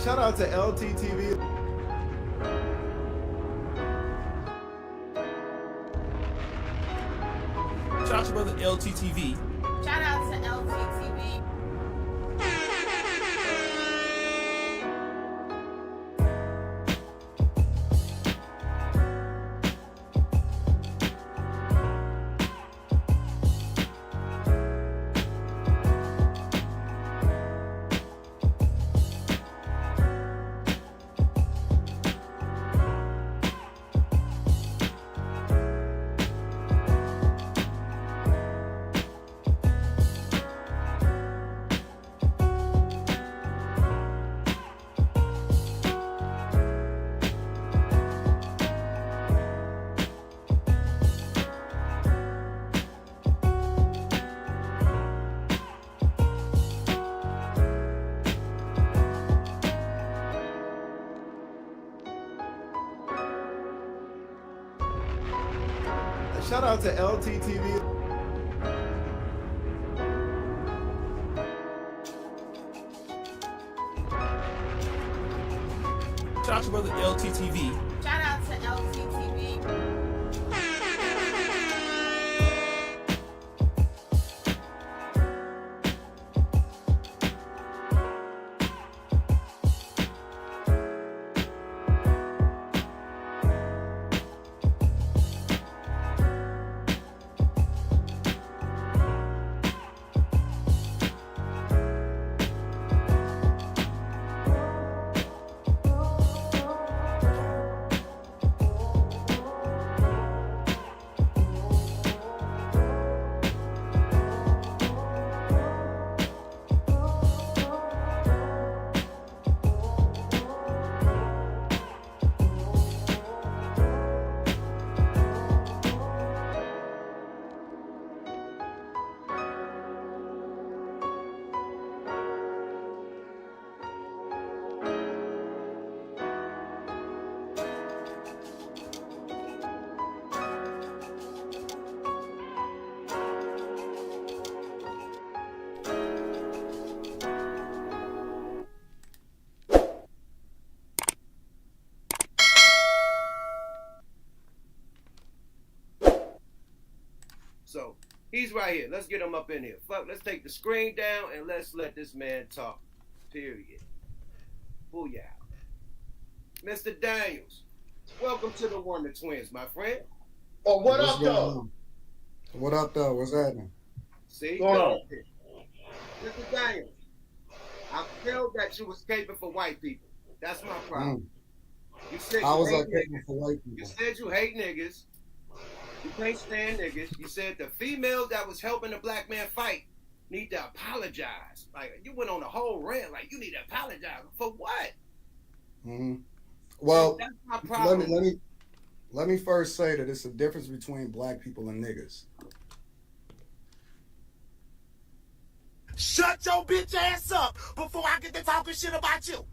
Shout out to LTTV. Shout out to brother LTTV. Shout out to LTTV. Shout out to LTTV. Shout out to brother LTTV. Shout out to LTTV. So he's right here. Let's get him up in here. Fuck, let's take the screen down and let's let this man talk. Period. Booyah. Mr. Daniels, welcome to the Wonder Twins, my friend. Oh, what up, though? What up, though? What's happening? See? Go on. Mr. Daniels, I feel that you escaping for white people. That's my problem. You said I you was hate escaping niggas. for white You people. said you hate niggas. You can't stand niggas. You said the females that was helping the black man fight need to apologize. Like, you went on a whole rant. Like, you need to apologize. For what? Mm-hmm. Well, that's my problem. let me first say that it's a difference between black people and niggas. Shut your bitch ass up before I get to talking shit about you.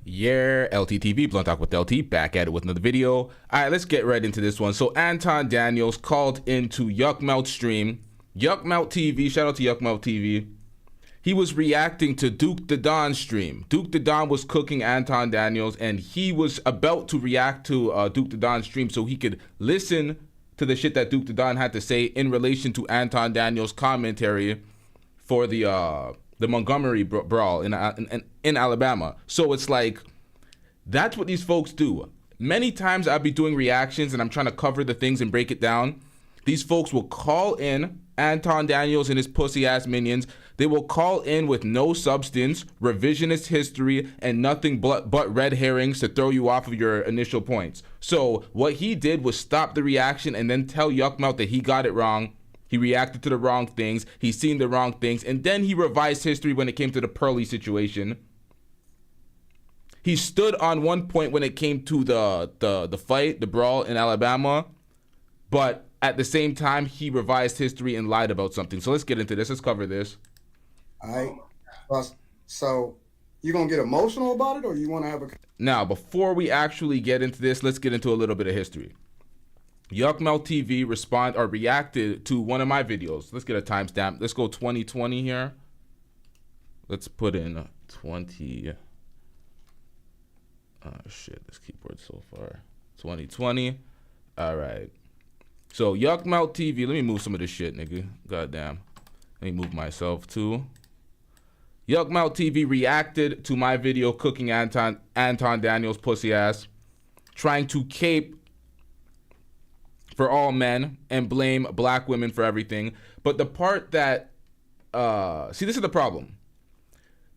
Yeah, LTTV, Blunt Talk with LT, back at it with another video. All right, let's get right into this one. So Anton Daniels called into Yuckmouth stream. Yuckmouth TV, shout out to Yuckmouth TV. He was reacting to Duke the Don stream. Duke the Don was cooking Anton Daniels, and he was about to react to Duke the Don stream so he could listen to the shit that Duke the Don had to say in relation to Anton Daniels' commentary for the Montgomery brawl in Alabama. So it's like, that's what these folks do. Many times I'll be doing reactions and I'm trying to cover the things and break it down. These folks will call in Anton Daniels and his pussy ass minions. They will call in with no substance, revisionist history, and nothing but red herrings to throw you off of your initial points. So what he did was stop the reaction and then tell Yuckmouth that he got it wrong. He reacted to the wrong things. He's seen the wrong things. And then he revised history when it came to the Pearly situation. He stood on one point when it came to the fight, the brawl in Alabama. But at the same time, he revised history and lied about something. So let's get into this. Let's cover this. All right. So You gonna get emotional about it, or you want to have a? Now, before we actually get into this, let's get into a little bit of history. LTTV reacted to one of my videos. Let's get a timestamp. Let's go 2020 here. Let's put in 20. Oh shit, this keyboard so far. 2020. All right. So LTTV. Let me move some of this shit, nigga. Goddamn. Let me move myself too. LTTV reacted to my video cooking Anton Daniels' pussy ass, trying to cape for all men and blame black women for everything. But the part that, see, this is the problem.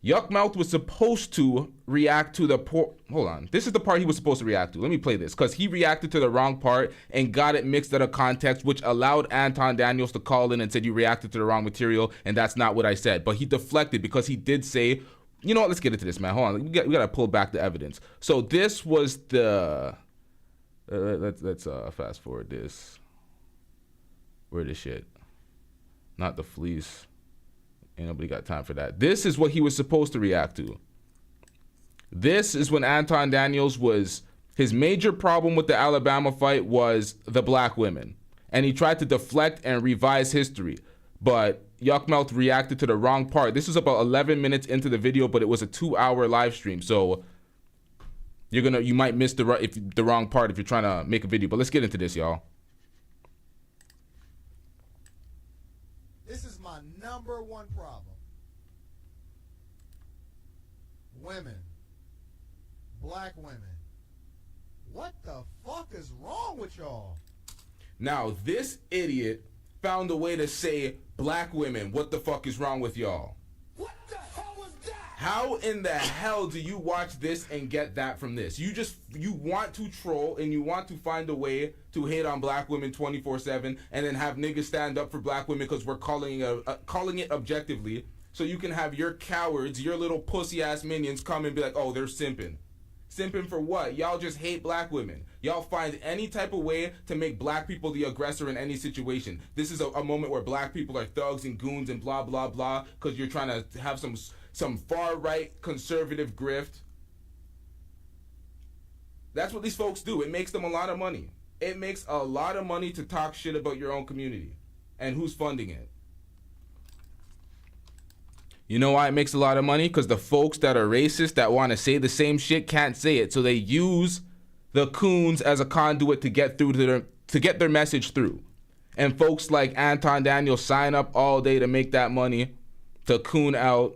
Yuckmouth was supposed to react to the hold on. This is the part he was supposed to react to. Let me play this, because he reacted to the wrong part and got it mixed out of context, which allowed Anton Daniels to call in and said you reacted to the wrong material, and that's not what I said. But he deflected because he did say, you know what, let's get into this, man. Hold on. We got to pull back the evidence. So this was the, let's fast forward this. Where this shit? Not the Fleece. Ain't nobody got time for that. This is what he was supposed to react to. This is when Anton Daniels was, his major problem with the Alabama fight was the black women. And he tried to deflect and revise history. But Yuckmouth reacted to the wrong part. This was about 11 minutes into the video, but it was a 2-hour live stream. So you might miss the wrong part if you're trying to make a video. But let's get into this, y'all. This is my number one problem. Women. Black women. What the fuck is wrong with y'all? Now, this idiot found a way to say black women. What the fuck is wrong with y'all? What the hell was that? How in the hell do you watch this and get that from this? You want to troll and you want to find a way to hate on black women 24/7 and then have niggas stand up for black women because we're calling it objectively, so you can have your cowards, your little pussy ass minions come and be like, oh, they're simping. Simping for what? Y'all just hate black women. Y'all find any type of way to make black people the aggressor in any situation. This is a moment where black people are thugs and goons and blah, blah, blah, because you're trying to have some far-right conservative grift. That's what these folks do. It makes them a lot of money. It makes a lot of money to talk shit about your own community. And who's funding it? You know why it makes a lot of money? Because the folks that are racist that want to say the same shit can't say it. So they use the coons as a conduit to get through to get their message through. And folks like Anton Daniels sign up all day to make that money, to coon out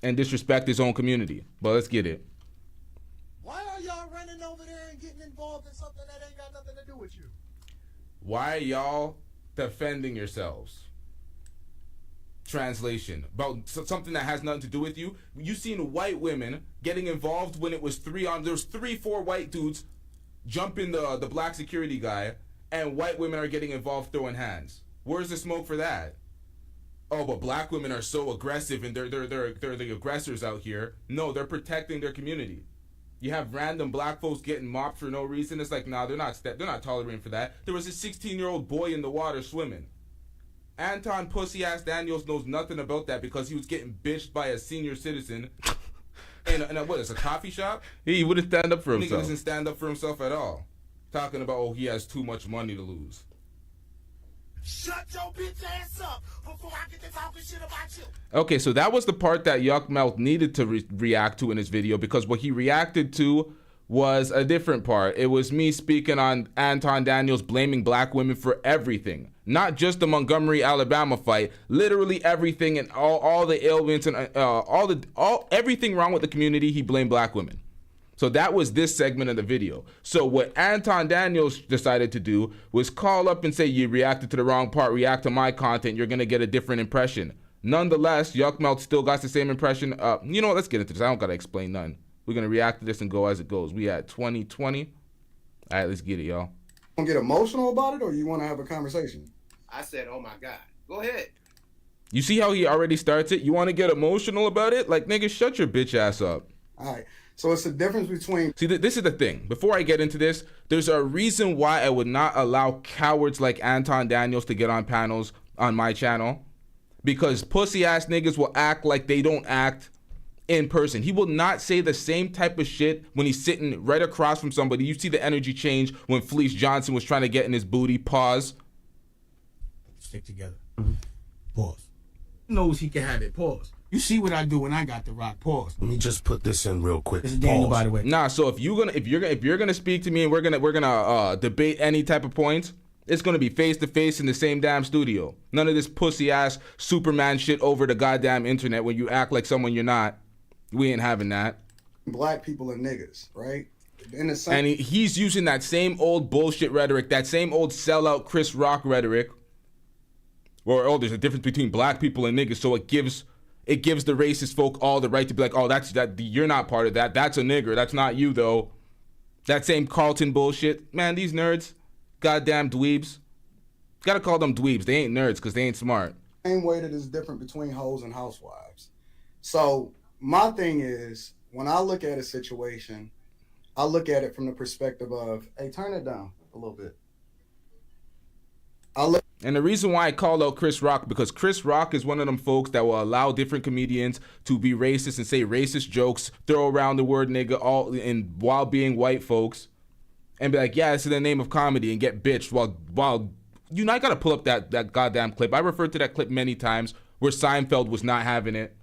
and disrespect his own community. But let's get it. Why are y'all running over there and getting involved in something that ain't got nothing to do with you? Why are y'all defending yourselves? Translation. About something that has nothing to do with you. You seen white women getting involved when it was there was 3-4 white dudes jumping the black security guy, and white women are getting involved throwing hands. Where's the smoke for that? Oh, but black women are so aggressive and they're the aggressors out here. No, they're protecting their community. You have random black folks getting mopped for no reason. It's like, nah, they're not tolerating for that. There was a 16-year-old boy in the water swimming. Anton pussy ass Daniels knows nothing about that because he was getting bitched by a senior citizen in what is a coffee shop? He wouldn't stand up for himself. He doesn't stand up for himself at all. Talking about, oh, he has too much money to lose. Shut your bitch ass up before I get to talking shit about you. Okay, so that was the part that Yuckmouth needed to react to in his video, because what he reacted to was a different part. It was me speaking on Anton Daniels blaming black women for everything. Not just the Montgomery, Alabama fight, literally everything and all the ailments and everything wrong with the community, he blamed black women. So that was this segment of the video. So what Anton Daniels decided to do was call up and say, you reacted to the wrong part, react to my content, you're gonna get a different impression. Nonetheless, Yuckmouth still got the same impression. You know what, let's get into this. I don't gotta explain none. We're gonna react to this and go as it goes. We at 2020. All right, let's get it, y'all. Want to get emotional about it, or you want to have a conversation? I said, oh my God. Go ahead. You see how he already starts it? You want to get emotional about it? Like, nigga, shut your bitch ass up. All right. So it's the difference between... See, this is the thing. Before I get into this, there's a reason why I would not allow cowards like Anton Daniels to get on panels on my channel. Because pussy ass niggas will act like they don't act in person. He will not say the same type of shit when he's sitting right across from somebody. You see the energy change when Fleece Johnson was trying to get in his booty. Pause. Stick together. Pause. He knows he can have it. Pause. You see what I do when I got the rock. Pause. Let me just put this in real quick. This is Daniel, by the way. Nah, so if you're gonna speak to me and we're gonna debate any type of points, it's gonna be face to face in the same damn studio. None of this pussy ass Superman shit over the goddamn internet when you act like someone you're not. We ain't having that. Black people are niggas, right? In the same. And he's using that same old bullshit rhetoric, that same old sellout Chris Rock rhetoric. Or there's a difference between black people and niggas, so it gives the racist folk all the right to be like, oh, you're not part of that. That's a nigger. That's not you though. That same Carlton bullshit, man. These nerds, goddamn dweebs. Gotta call them dweebs. They ain't nerds because they ain't smart. Same way that is different between hoes and housewives. So my thing is, when I look at a situation, I look at it from the perspective of, hey, turn it down a little bit. And the reason why I call out Chris Rock, because Chris Rock is one of them folks that will allow different comedians to be racist and say racist jokes, throw around the word nigga while being white folks, and be like, yeah, it's in the name of comedy, and get bitched while you know, I gotta pull up that goddamn clip. I referred to that clip many times where Seinfeld was not having it.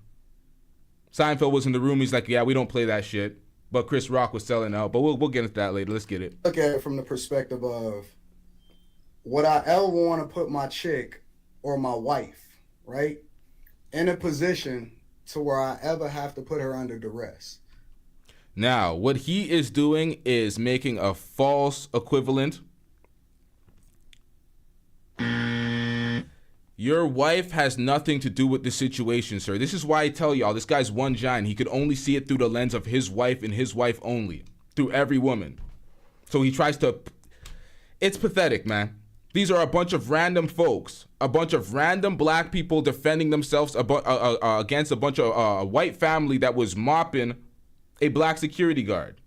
Seinfeld was in the room. He's like, yeah, we don't play that shit. But Chris Rock was selling out. But we'll get into that later. Let's get it. Look at it from the perspective of, would I ever want to put my chick or my wife, right, in a position to where I ever have to put her under duress? Now, what he is doing is making a false equivalent. Your wife has nothing to do with the situation, sir. This is why I tell y'all, this guy's one giant. He could only see it through the lens of his wife and his wife only, through every woman. So he tries to... It's pathetic, man. These are a bunch of random folks, a bunch of random black people defending themselves against a bunch of white family that was mopping a black security guard.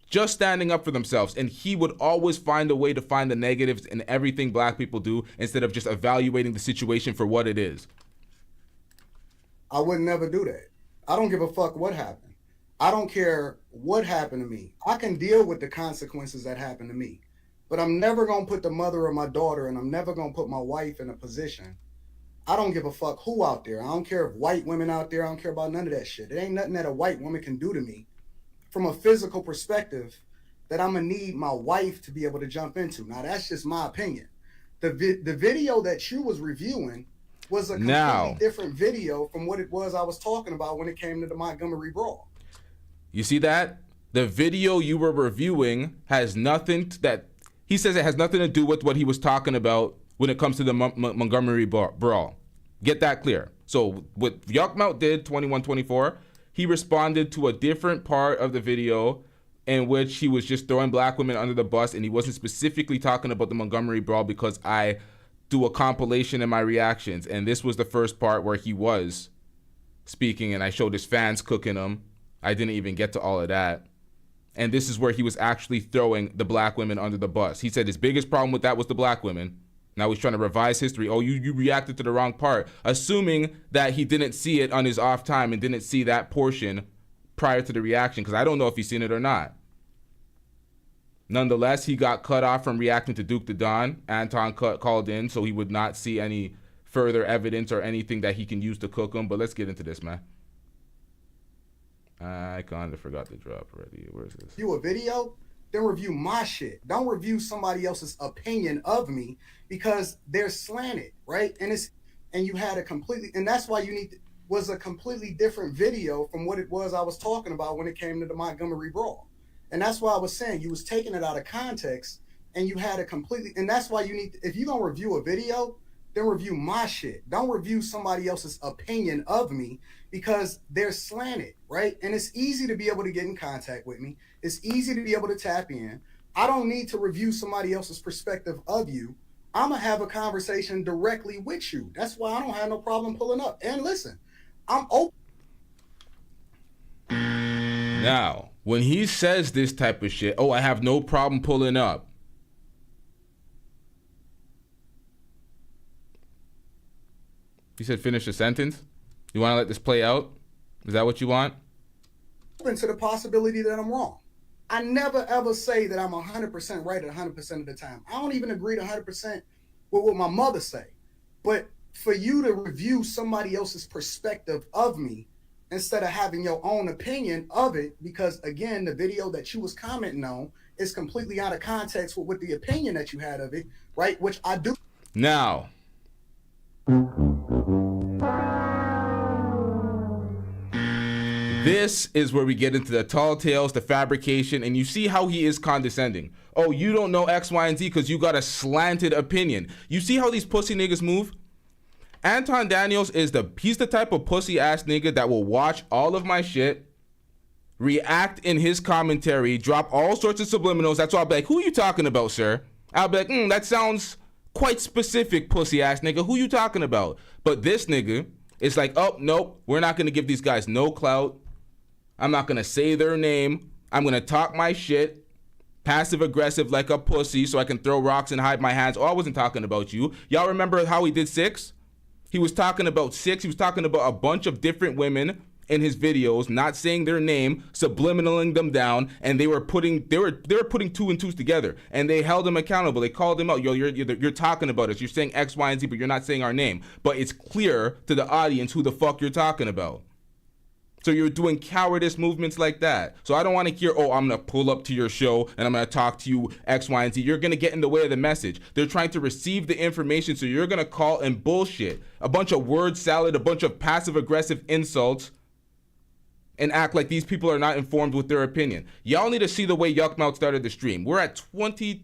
Just standing up for themselves, and he would always find a way to find the negatives in everything black people do instead of just evaluating the situation for what it is. I would never do that. I don't give a fuck what happened. I don't care what happened to me. I can deal with the consequences that happened to me, but I'm never going to put the mother of my daughter, and I'm never going to put my wife in a position. I don't give a fuck who out there. I don't care if white women out there. I don't care about none of that shit. It ain't nothing that a white woman can do to me from a physical perspective that I'm gonna need my wife to be able to jump into. Now that's just my opinion. The video that you was reviewing was a completely different video from what it was I was talking about when it came to the Montgomery Brawl. You see that? The video you were reviewing has nothing he says it has nothing to do with what he was talking about when it comes to the Montgomery Brawl. Get that clear. So what Yuckmouth did, 2124, he responded to a different part of the video in which he was just throwing black women under the bus, and he wasn't specifically talking about the Montgomery Brawl because I do a compilation in my reactions, and this was the first part where he was speaking, and I showed his fans cooking him. I didn't even get to all of that. And this is where he was actually throwing the black women under the bus. He said his biggest problem with that was the black women. Now he's trying to revise history. Oh, you reacted to the wrong part, assuming that he didn't see it on his off time and didn't see that portion prior to the reaction, because I don't know if he's seen it or not. Nonetheless, he got cut off from reacting to Duke the Don. Anton called in, so he would not see any further evidence or anything that he can use to cook him. But let's get into this, man. I kind of forgot to drop already. Where's this? You a video? Then review my shit. Don't review somebody else's opinion of me because they're slanted, right? And you had a completely, and that's why was a completely different video from what it was I was talking about when it came to the Montgomery Brawl. And that's why I was saying you was taking it out of context, and you had a completely, and that's why if you're gonna review a video, then review my shit. Don't review somebody else's opinion of me because they're slanted, right? And it's easy to be able to get in contact with me. It's easy to be able to tap in. I don't need to review somebody else's perspective of you. I'm gonna have a conversation directly with you. That's why I don't have no problem pulling up. And listen, I'm open. Now, when he says this type of shit, oh, I have no problem pulling up. He said finish the sentence. You want to let this play out? Is that what you want? open to the possibility that I'm wrong. I never ever say that I'm 100% right at 100% of the time. I don't even agree to 100% with what my mother say. But for you to review somebody else's perspective of me instead of having your own opinion of it, because again, the video that you was commenting on is completely out of context with the opinion that you had of it, right? Which I do. Now, this is where we get into the tall tales, the fabrication, and you see how he is condescending. Oh, you don't know X, Y, and Z because you got a slanted opinion. You see how these pussy niggas move? Anton Daniels he's the type of pussy ass nigga that will watch all of my shit, react in his commentary, drop all sorts of subliminals. That's why I'll be like, who are you talking about, sir? I'll be like, that sounds quite specific, pussy ass nigga. Who you talking about? But this nigga is like, oh, nope, we're not gonna give these guys no clout. I'm not gonna say their name. I'm gonna talk my shit, passive aggressive like a pussy so I can throw rocks and hide my hands. Oh, I wasn't talking about you. Y'all remember how he did 6? He was talking about 6. He was talking about a bunch of different women in his videos, not saying their name, subliminaling them down, and they were putting 2 and 2s together, and they held him accountable. They called him out. Yo, you're talking about us. You're saying X, Y, and Z, but you're not saying our name. But it's clear to the audience who the fuck you're talking about. So you're doing cowardice movements like that. So I don't want to hear, oh, I'm going to pull up to your show and I'm going to talk to you X, Y, and Z. You're going to get in the way of the message. They're trying to receive the information, so you're going to call and bullshit. A bunch of word salad, a bunch of passive-aggressive insults, and act like these people are not informed with their opinion. Y'all need to see the way Yuckmouth started the stream. We're at 20.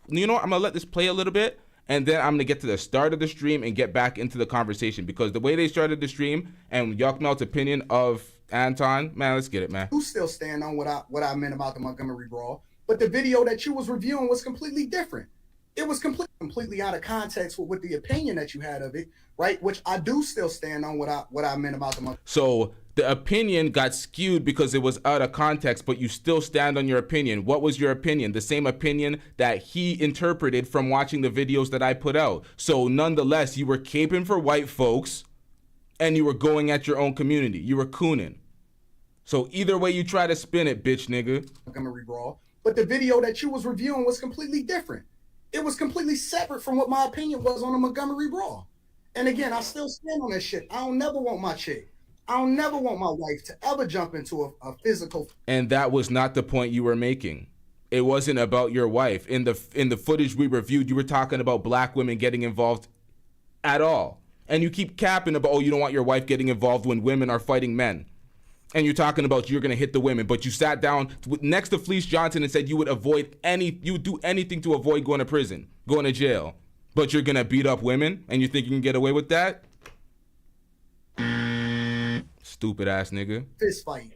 You know what? I'm going to let this play a little bit, and then I'm going to get to the start of the stream and get back into the conversation, because the way they started the stream and Yuckmouth's opinion of Anton, man, let's get it, man. You still stand on what I meant about the Montgomery Brawl, but the video that you was reviewing was completely different. It was completely out of context with the opinion that you had of it, right? Which I do still stand on what I meant about the Montgomery. So the opinion got skewed because it was out of context, but you still stand on your opinion. What was your opinion? The same opinion that he interpreted from watching the videos that I put out. So nonetheless, you were caping for white folks, and you were going at your own community. You were cooning. So either way you try to spin it, bitch nigga. Montgomery Brawl, but the video that you was reviewing was completely different. It was completely separate from what my opinion was on the Montgomery Brawl. And again, I still stand on that shit. I don't never want my chick. I don't never want my wife to ever jump into a physical. And that was not the point you were making. It wasn't about your wife. In the footage we reviewed, you were talking about black women getting involved at all. And you keep capping about, oh, you don't want your wife getting involved when women are fighting men. And you're talking about you're going to hit the women. But you sat down next to Fleece Johnson and said you would do anything to avoid going to prison, going to jail. But you're going to beat up women and you think you can get away with that? Stupid ass nigga. Fist fight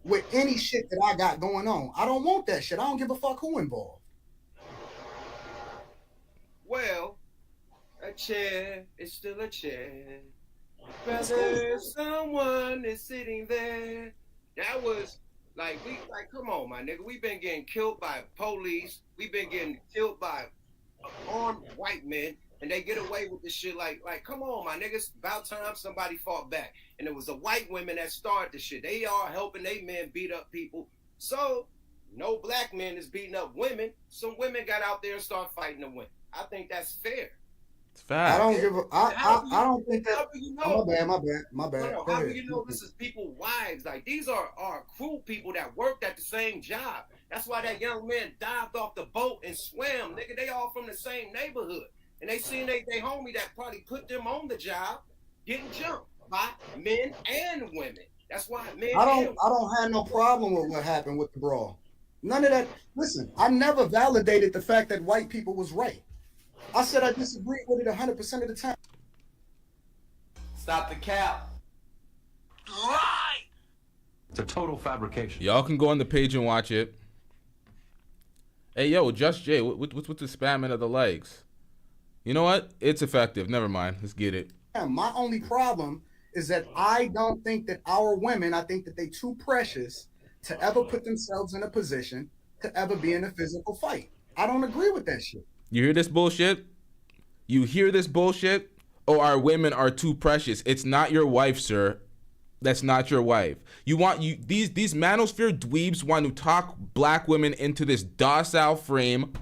with any shit that I got going on. I don't want that shit. I don't give a fuck who involved. Well, a chair is still a chair. Whether someone is sitting there. That was like, come on, my nigga. We've been getting killed by police. We've been getting killed by armed white men, and they get away with this shit. Like, come on, my niggas. It's about time somebody fought back. And it was the white women that started the shit. They are helping they men beat up people. So no black men is beating up women. Some women got out there and started fighting the women. I think that's fair. It's fact. I don't give a. I don't think that. How do you know? Oh, my bad. No, how do you know this is people's wives? Like, these are cruel people that worked at the same job. That's why that young man dived off the boat and swam. Nigga, they all from the same neighborhood. And they seen they homie that probably put them on the job getting jumped by men and women. That's why men. I don't have no problem with what happened with the brawl. None of that. Listen, I never validated the fact that white people was right. I said I disagreed with it 100% of the time. Stop the cap. Right. It's a total fabrication. Y'all can go on the page and watch it. Hey, yo, Just Jay, what's with the spamming of the likes? You know what? It's effective. Never mind. Let's get it. My only problem is that I don't think that our women, I think that they too precious to ever put themselves in a position to ever be in a physical fight. I don't agree with that shit. You hear this bullshit? You hear this bullshit? Oh, our women are too precious. It's not your wife, sir. that's not your wife. These manosphere dweebs want to talk black women into this docile frame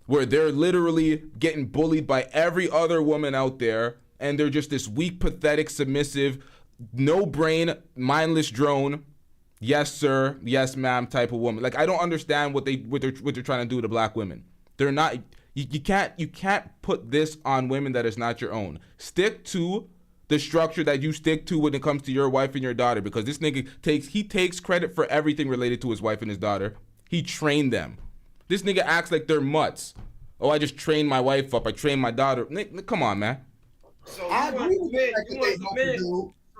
where they're literally getting bullied by every other woman out there, and they're just this weak, pathetic, submissive, no brain, mindless drone. Yes, sir. Yes, ma'am. Type of woman. Like, I don't understand what they're trying to do to black women. They're not. You can't put this on women that is not your own. Stick to the structure that you stick to when it comes to your wife and your daughter, because this nigga takes credit for everything related to his wife and his daughter. He trained them. This nigga acts like they're mutts. Oh, I just trained my wife up. I trained my daughter. Come on, man. So I agree with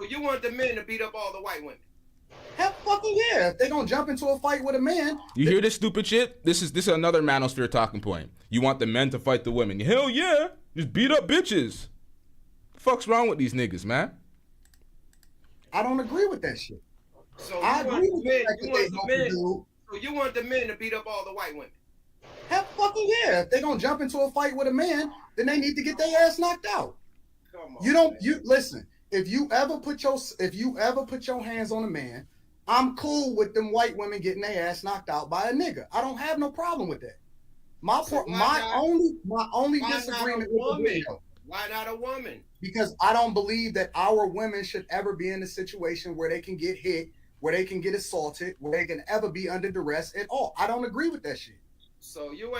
you want the men to beat up all the white women? Hell fucking yeah. If they gonna jump into a fight with a man. You hear this stupid shit? This is another manosphere talking point. You want the men to fight the women. Hell yeah. Just beat up bitches. The fuck's wrong with these niggas, man? I don't agree with that shit. So I agree with the fact that they have to do. So you want the men to beat up all the white women? Hell fucking yeah. If they gonna jump into a fight with a man, then they need to get their ass knocked out. Come on, You don't man. you listen, if you ever put your hands on a man, I'm cool with them white women getting their ass knocked out by a nigga. I don't have no problem with that. My only disagreement with the video, Why not a woman? because I don't believe that our women should ever be in a situation where they can get hit, where they can get assaulted, where they can ever be under duress at all. I don't agree with that shit. So you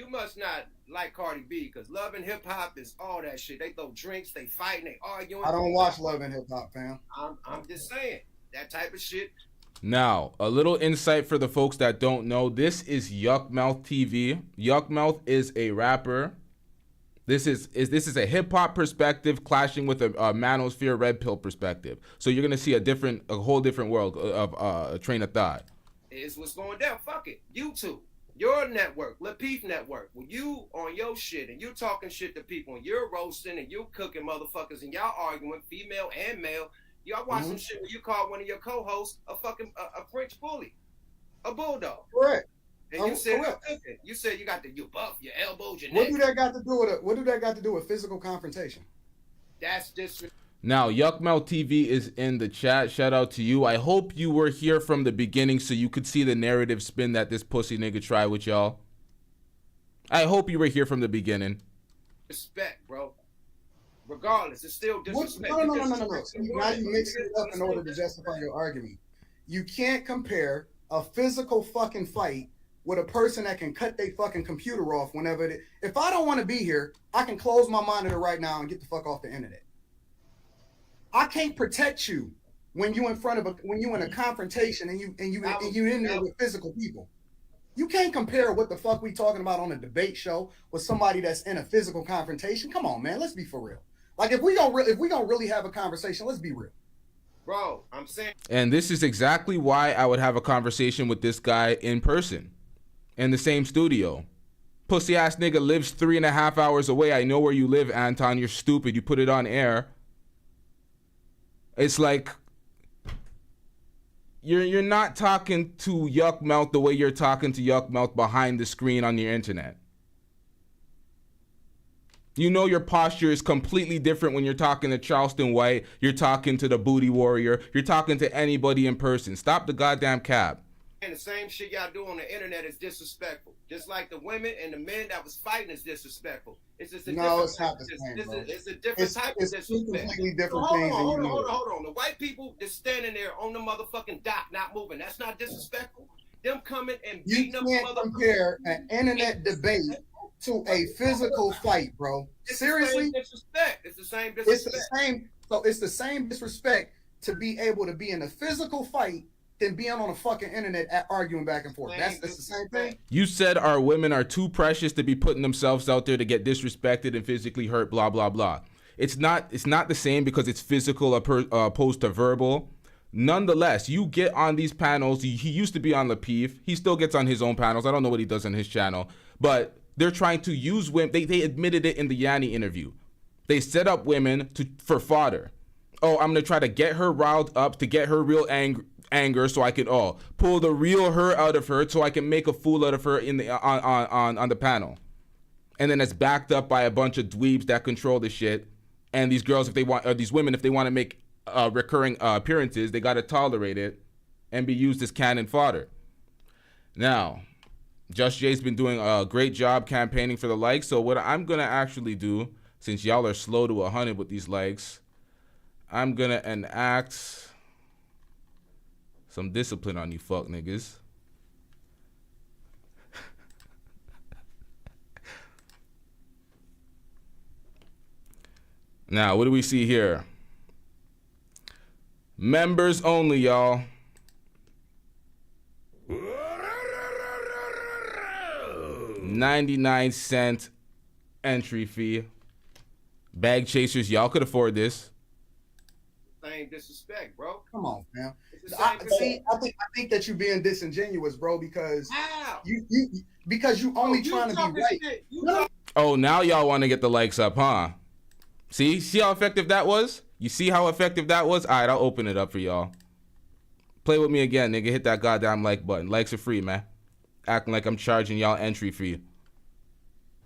must not like Cardi B, because Love and Hip Hop is all that shit. They throw drinks, they fight, and they arguing. I don't watch Love and Hip Hop, fam. I'm just saying that type of shit. Now, a little insight for the folks that don't know. This is Yuckmouth TV. Yuckmouth is a rapper. This is a hip hop perspective clashing with a manosphere red pill perspective. So you're gonna see a whole different world of a train of thought. Is what's going down. Fuck it. YouTube, your network, Lapeef Network. When you on your shit and you talking shit to people and you're roasting and you cooking motherfuckers and y'all arguing, female and male. Y'all watch some shit where you call one of your co-hosts a fucking a French bully, a bulldog. Correct. And you said cooking. You said you buff your elbows, your What neck. do that got to do with physical confrontation? That's disrespectful. Now, Yuckmouth TV is in the chat. Shout out to you. I hope you were here from the beginning so you could see the narrative spin that this pussy nigga tried with y'all. I hope you were here from the beginning. Respect, bro. Regardless, it's still disrespect. No. Now you mix it up in order to justify your argument. You can't compare a physical fucking fight with a person that can cut their fucking computer off whenever it. If I don't want to be here, I can close my monitor right now and get the fuck off the internet. I can't protect you when you in a confrontation and you in there with physical people. You can't compare what the fuck we talking about on a debate show with somebody that's in a physical confrontation. Come on, man, let's be for real. Like if we gonna really have a conversation, let's be real. Bro, I'm saying. And this is exactly why I would have a conversation with this guy in person, in the same studio. Pussy ass nigga lives 3.5 hours away. I know where you live, Anton. You're stupid. You put it on air. It's like you're not talking to Yuckmouth the way you're talking to Yuckmouth behind the screen on your internet. You know your posture is completely different when you're talking to Charleston White, you're talking to the Booty Warrior, you're talking to anybody in person. Stop the goddamn cap. And the same shit y'all do on the internet is disrespectful. Just like the women and the men that was fighting is disrespectful. It's just a it's not the same, bro. It's a different type of disrespect. Two completely different Hold things. on. The white people just standing there on the motherfucking dock, not moving. That's not disrespectful. Them coming and beating up You can't compare an internet debate to a physical fight, bro. Seriously? It's the same disrespect. It's the same disrespect to be able to be in a physical fight than being on a fucking internet arguing back and forth. That's the same thing. You said our women are too precious to be putting themselves out there to get disrespected and physically hurt, blah, blah, blah. It's not the same because it's physical opposed to verbal. Nonetheless, you get on these panels. He used to be on Lapeef. He still gets on his own panels. I don't know what he does on his channel. But they're trying to use women. They admitted it in the Yanni interview. They set up women for fodder. Oh, I'm going to try to get her riled up, to get her real anger so I can pull the real her out of her so I can make a fool out of her in the on the panel. And then it's backed up by a bunch of dweebs that control the shit. And these girls, if they want, or these women, if they want to make recurring appearances. They got to tolerate it and be used as cannon fodder. Now, Just Jay's been doing a great job campaigning for the likes. So what I'm going to actually do, since y'all are slow to 100 with these likes, I'm going to enact some discipline on you fuck niggas. Now, what do we see here? Members only, y'all. 99-cent entry fee. Bag chasers, y'all could afford this. Same disrespect, bro. Come on, man. It's the same thing. I think that you're being disingenuous, bro, because How? you only trying to be right. Shit. Oh, now y'all want to get the likes up, huh? See how effective that was? You see how effective that was? All right, I'll open it up for y'all. Play with me again, nigga. Hit that goddamn like button. Likes are free, man. Acting like I'm charging y'all entry fee.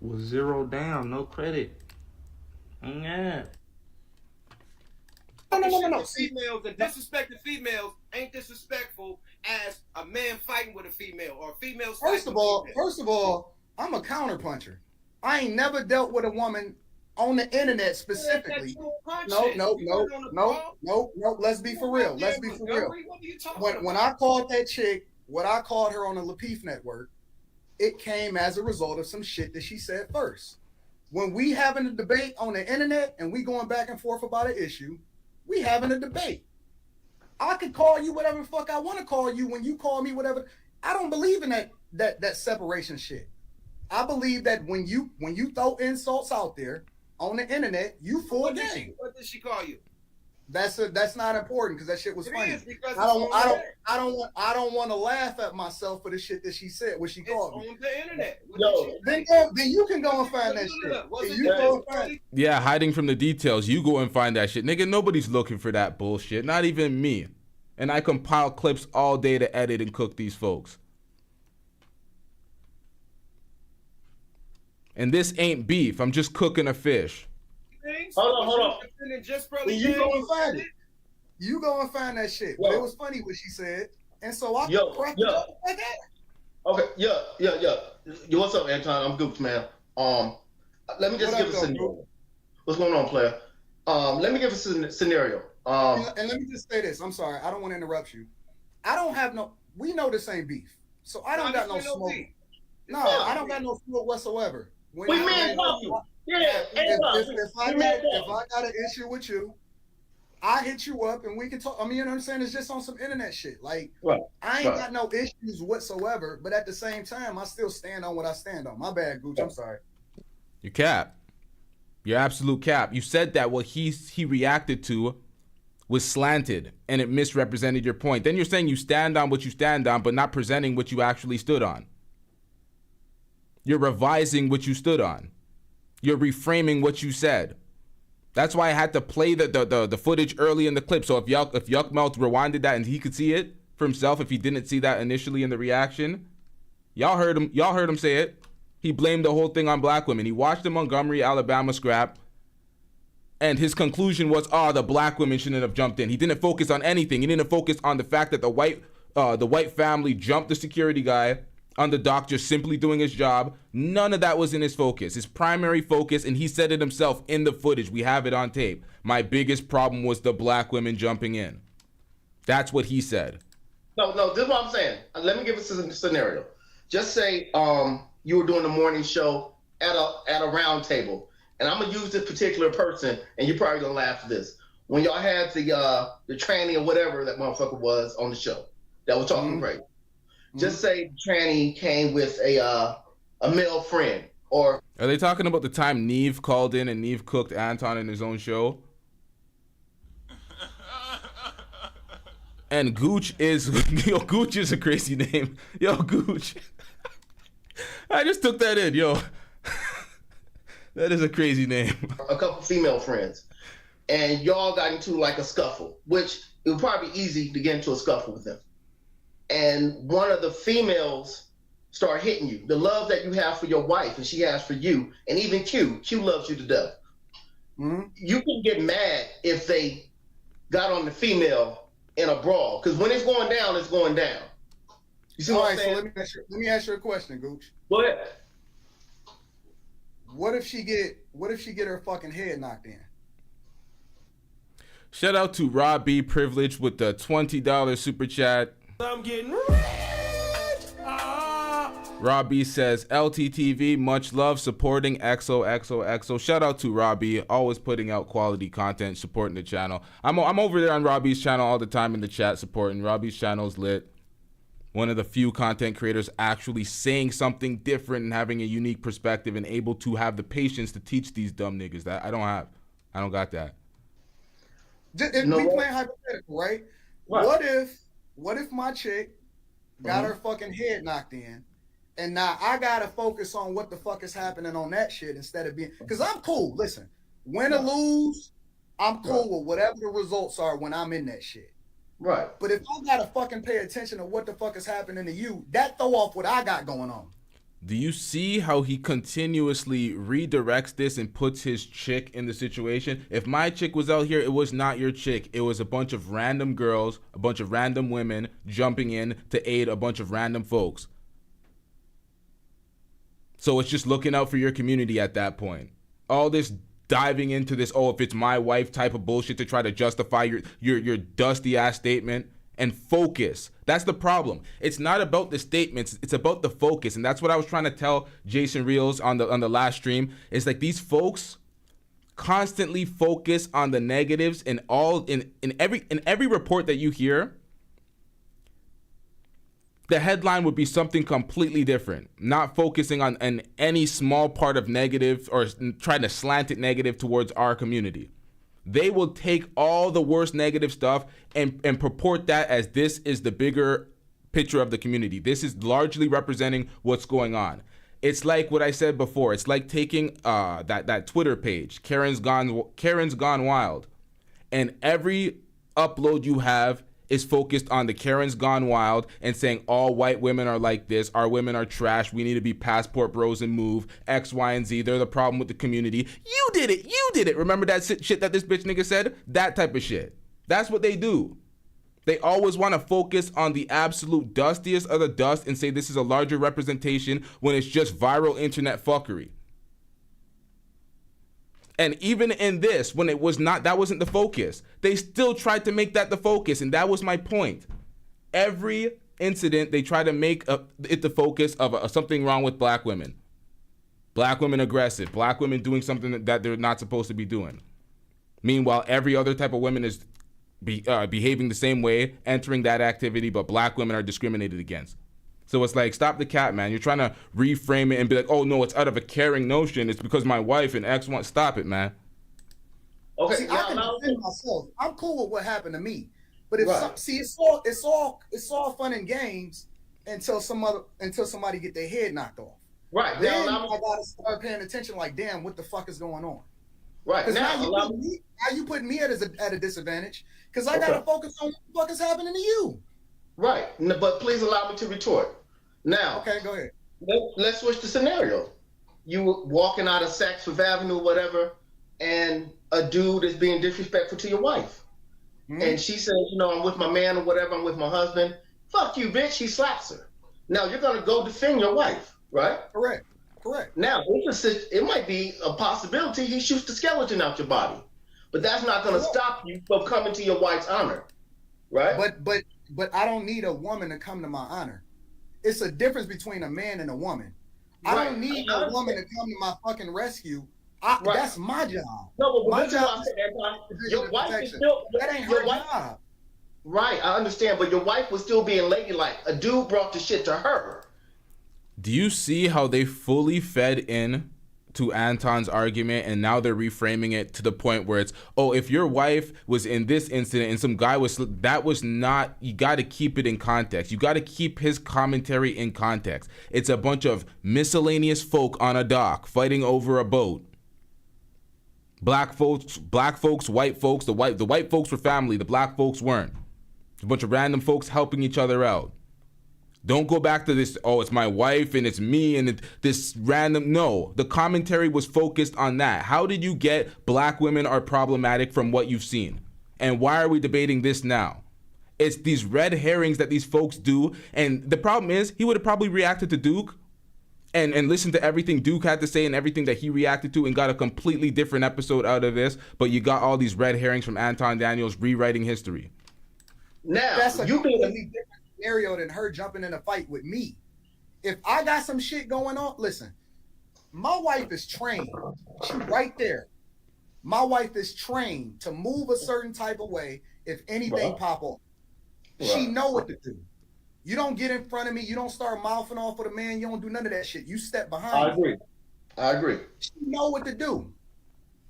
Was 0 down, no credit. Yeah. No. Females and disrespecting females ain't disrespectful as a man fighting with a female or females. First of all, I'm a counterpuncher. I ain't never dealt with a woman on the internet specifically. No. Let's be for real. When I called that chick, what I called her on the Lapeef network, it came as a result of some shit that she said first. When we having a debate on the internet and we going back and forth about an issue, we having a debate. I could call you whatever the fuck I want to call you when you call me whatever. I don't believe in that separation shit. I believe that when you throw insults out there on the internet, you full game. What did she call you? That's not important because that shit was funny. I don't want to laugh at myself for the shit that she said when she called me. On the internet. Then you can go and find that shit. Yeah, hiding from the details. You go and find that shit. Nigga, nobody's looking for that bullshit. Not even me. And I compile clips all day to edit and cook these folks. And this ain't beef. I'm just cooking a fish. Hold on. You go and find it. You go and find that shit. But it was funny what she said. And so I cracked it up like that. Okay, yeah. What's up, Anton? I'm Goops, man. Let me just give a scenario. What's going on, player? Let me give a scenario. And let me just say this. I'm sorry. I don't want to interrupt you. We know this ain't beef. So I don't got no smoke. No, I don't got no smoke whatsoever. We men talking. Yeah, if I got an issue with you, I hit you up and we can talk. I mean, you know what I'm saying? It's just on some internet shit. Like, I ain't got no issues whatsoever, but at the same time, I still stand on what I stand on. My bad, Gooch. I'm sorry. You cap. You're absolute cap. You said that what he reacted to was slanted and it misrepresented your point. Then you're saying you stand on what you stand on, but not presenting what you actually stood on. You're revising what you stood on. You're reframing what you said. That's why I had to play the footage early in the clip. So if Yuck Mouth rewinded that and he could see it for himself, if he didn't see that initially in the reaction, y'all heard him say it. He blamed the whole thing on black women. He watched the Montgomery, Alabama scrap, and his conclusion was, the black women shouldn't have jumped in. He didn't focus on anything. He didn't focus on the fact that the white family jumped the security guy on the dock just simply doing his job. None of that was in his focus. His primary focus, and he said it himself in the footage, we have it on tape, my biggest problem was the black women jumping in. That's what he said. No, this is what I'm saying. Let me give us a scenario. Just say you were doing the morning show at a round table, and I'm gonna use this particular person, and you're probably gonna laugh at this. When y'all had the tranny or whatever that motherfucker was on the show that was talking great. Just say tranny came with a male friend, or are they talking about the time Neve called in and Neve cooked Anton in his own show? And Gooch is Gooch is a crazy name. Yo, Gooch. I just took that in, yo. That is a crazy name. A couple female friends, and y'all got into like a scuffle, which it would probably be easy to get into a scuffle with them. And one of the females start hitting you. The love that you have for your wife and she has for you, and even Q loves you to death. You can get mad if they got on the female in a brawl. Because when it's going down, it's going down. You see what I'm saying? So let me ask you a question, Gooch. Go ahead. What if she get her fucking head knocked in? Shout out to Rob B. Privilege with the $20 super chat. I'm getting rich. Rob B says, LTTV, much love, supporting XOXOXO. Shout out to Rob B, always putting out quality content, supporting the channel. I'm over there on Rob B's channel all the time in the chat supporting. Rob B's channel's lit. One of the few content creators actually saying something different and having a unique perspective and able to have the patience to teach these dumb niggas that I don't have. I don't got that. If we playing hypothetical, right? What if my chick got her fucking head knocked in, and now I gotta focus on what the fuck is happening on that shit instead of being, because I'm cool. Listen, win or lose, I'm cool with whatever the results are when I'm in that shit. Right. But if I gotta fucking pay attention to what the fuck is happening to you, that throw off what I got going on. Do you see how he continuously redirects this and puts his chick in the situation? If my chick was out here, it was not your chick. It was a bunch of random girls, a bunch of random women jumping in to aid a bunch of random folks. So it's just looking out for your community at that point. All this diving into this, oh, if it's my wife type of bullshit to try to justify your dusty ass statement. And focus. That's the problem. It's not about the statements. It's about the focus. And that's what I was trying to tell Jason Reels on the last stream. It's like these folks constantly focus on the negatives in every report that you hear. The headline would be something completely different, not focusing on any small part of negative or trying to slant it negative towards our community. They will take all the worst negative stuff and purport that as this is the bigger picture of the community. This is largely representing what's going on. It's like what I said before. It's like taking that Twitter page, Karen's Gone Wild, and every upload you have is focused on the Karen's Gone Wild and saying all white women are like this, our women are trash, we need to be passport bros and move, X, Y, and Z, they're the problem with the community. You did it. Remember that shit that this bitch nigga said? That type of shit. That's what they do. They always want to focus on the absolute dustiest of the dust and say this is a larger representation when it's just viral internet fuckery. And even in this, when it was not, that wasn't the focus. They still tried to make that the focus, and that was my point. Every incident, they try to make it the focus of something wrong with black women. Black women aggressive. Black women doing something that they're not supposed to be doing. Meanwhile, every other type of women is behaving the same way, entering that activity, but black women are discriminated against. So it's like, stop the cap, man. You're trying to reframe it and be like, oh, no, it's out of a caring notion. It's because my wife and ex want. Stop it, man. Okay, see, I can defend myself. I'm cool with what happened to me. But if it's all fun and games until somebody get their head knocked off. Right. Then I gotta start paying attention. Like, damn, what the fuck is going on? Right. Because now you putting me at a disadvantage because I gotta focus on what the fuck is happening to you. Right. But please allow me to retort. Now, okay, go ahead. Let's switch the scenario. You were walking out of Saks Fifth Avenue, whatever, and a dude is being disrespectful to your wife. Mm-hmm. And she says, I'm with my man or whatever, I'm with my husband. Fuck you, bitch. He slaps her. Now, you're going to go defend your wife, right? Correct. Now, it might be a possibility he shoots the skeleton out your body. But that's not going to stop you from coming to your wife's honor, right? But I don't need a woman to come to my honor. It's a difference between a man and a woman. I don't need a woman to come to my fucking rescue. That's my job. No, but my job is your wife is still that ain't her job. Right, I understand, but your wife was still being ladylike. A dude brought the shit to her. Do you see how they fully fed in to Anton's argument, and now they're reframing it to the point where it's, oh, if your wife was in this incident and some guy that was not, you got to keep it in context. You got to keep his commentary in context. It's a bunch of miscellaneous folk on a dock fighting over a boat. Black folks, white folks. The white folks were family. The black folks weren't. It's a bunch of random folks helping each other out. Don't go back to this, oh, it's my wife and it's me and this random. No, the commentary was focused on that. How did you get black women are problematic from what you've seen? And why are we debating this now? It's these red herrings that these folks do. And the problem is, he would have probably reacted to Duke and listened to everything Duke had to say and everything that he reacted to and got a completely different episode out of this. But you got all these red herrings from Anton Daniels rewriting history. Now, That's a completely different scenario than her jumping in a fight with me. If I got some shit going on, listen, my wife is trained. She right there. My wife is trained to move a certain type of way if anything pop off. She know what to do. You don't get in front of me. You don't start mouthing off with a man. You don't do none of that shit. You step behind me. I agree. She know what to do.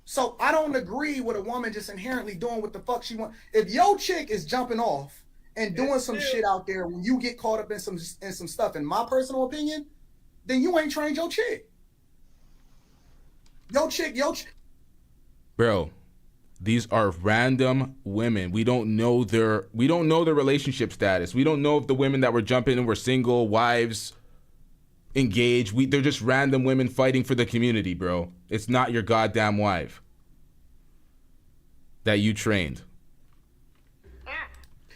So I don't agree with a woman just inherently doing what the fuck she wants. If your chick is jumping off and doing some shit out there when you get caught up in some stuff, in my personal opinion, then you ain't trained your chick. Your chick. Bro, these are random women. We don't know their relationship status. We don't know if the women that were jumping in were single, wives, engaged. They're just random women fighting for the community, bro. It's not your goddamn wife that you trained.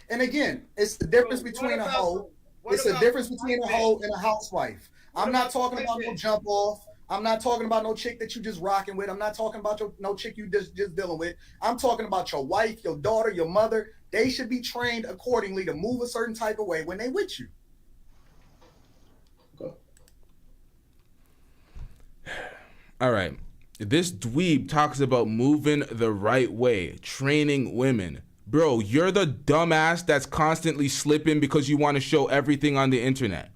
And again, it's the difference between a hoe. It's the difference between a hoe and a housewife. I'm not talking about no jump off. I'm not talking about no chick that you just rocking with. I'm not talking about no chick you just dealing with. I'm talking about your wife, your daughter, your mother. They should be trained accordingly to move a certain type of way when they with you. Okay. All right. This dweeb talks about moving the right way, training women. Bro, you're the dumbass that's constantly slipping because you want to show everything on the internet.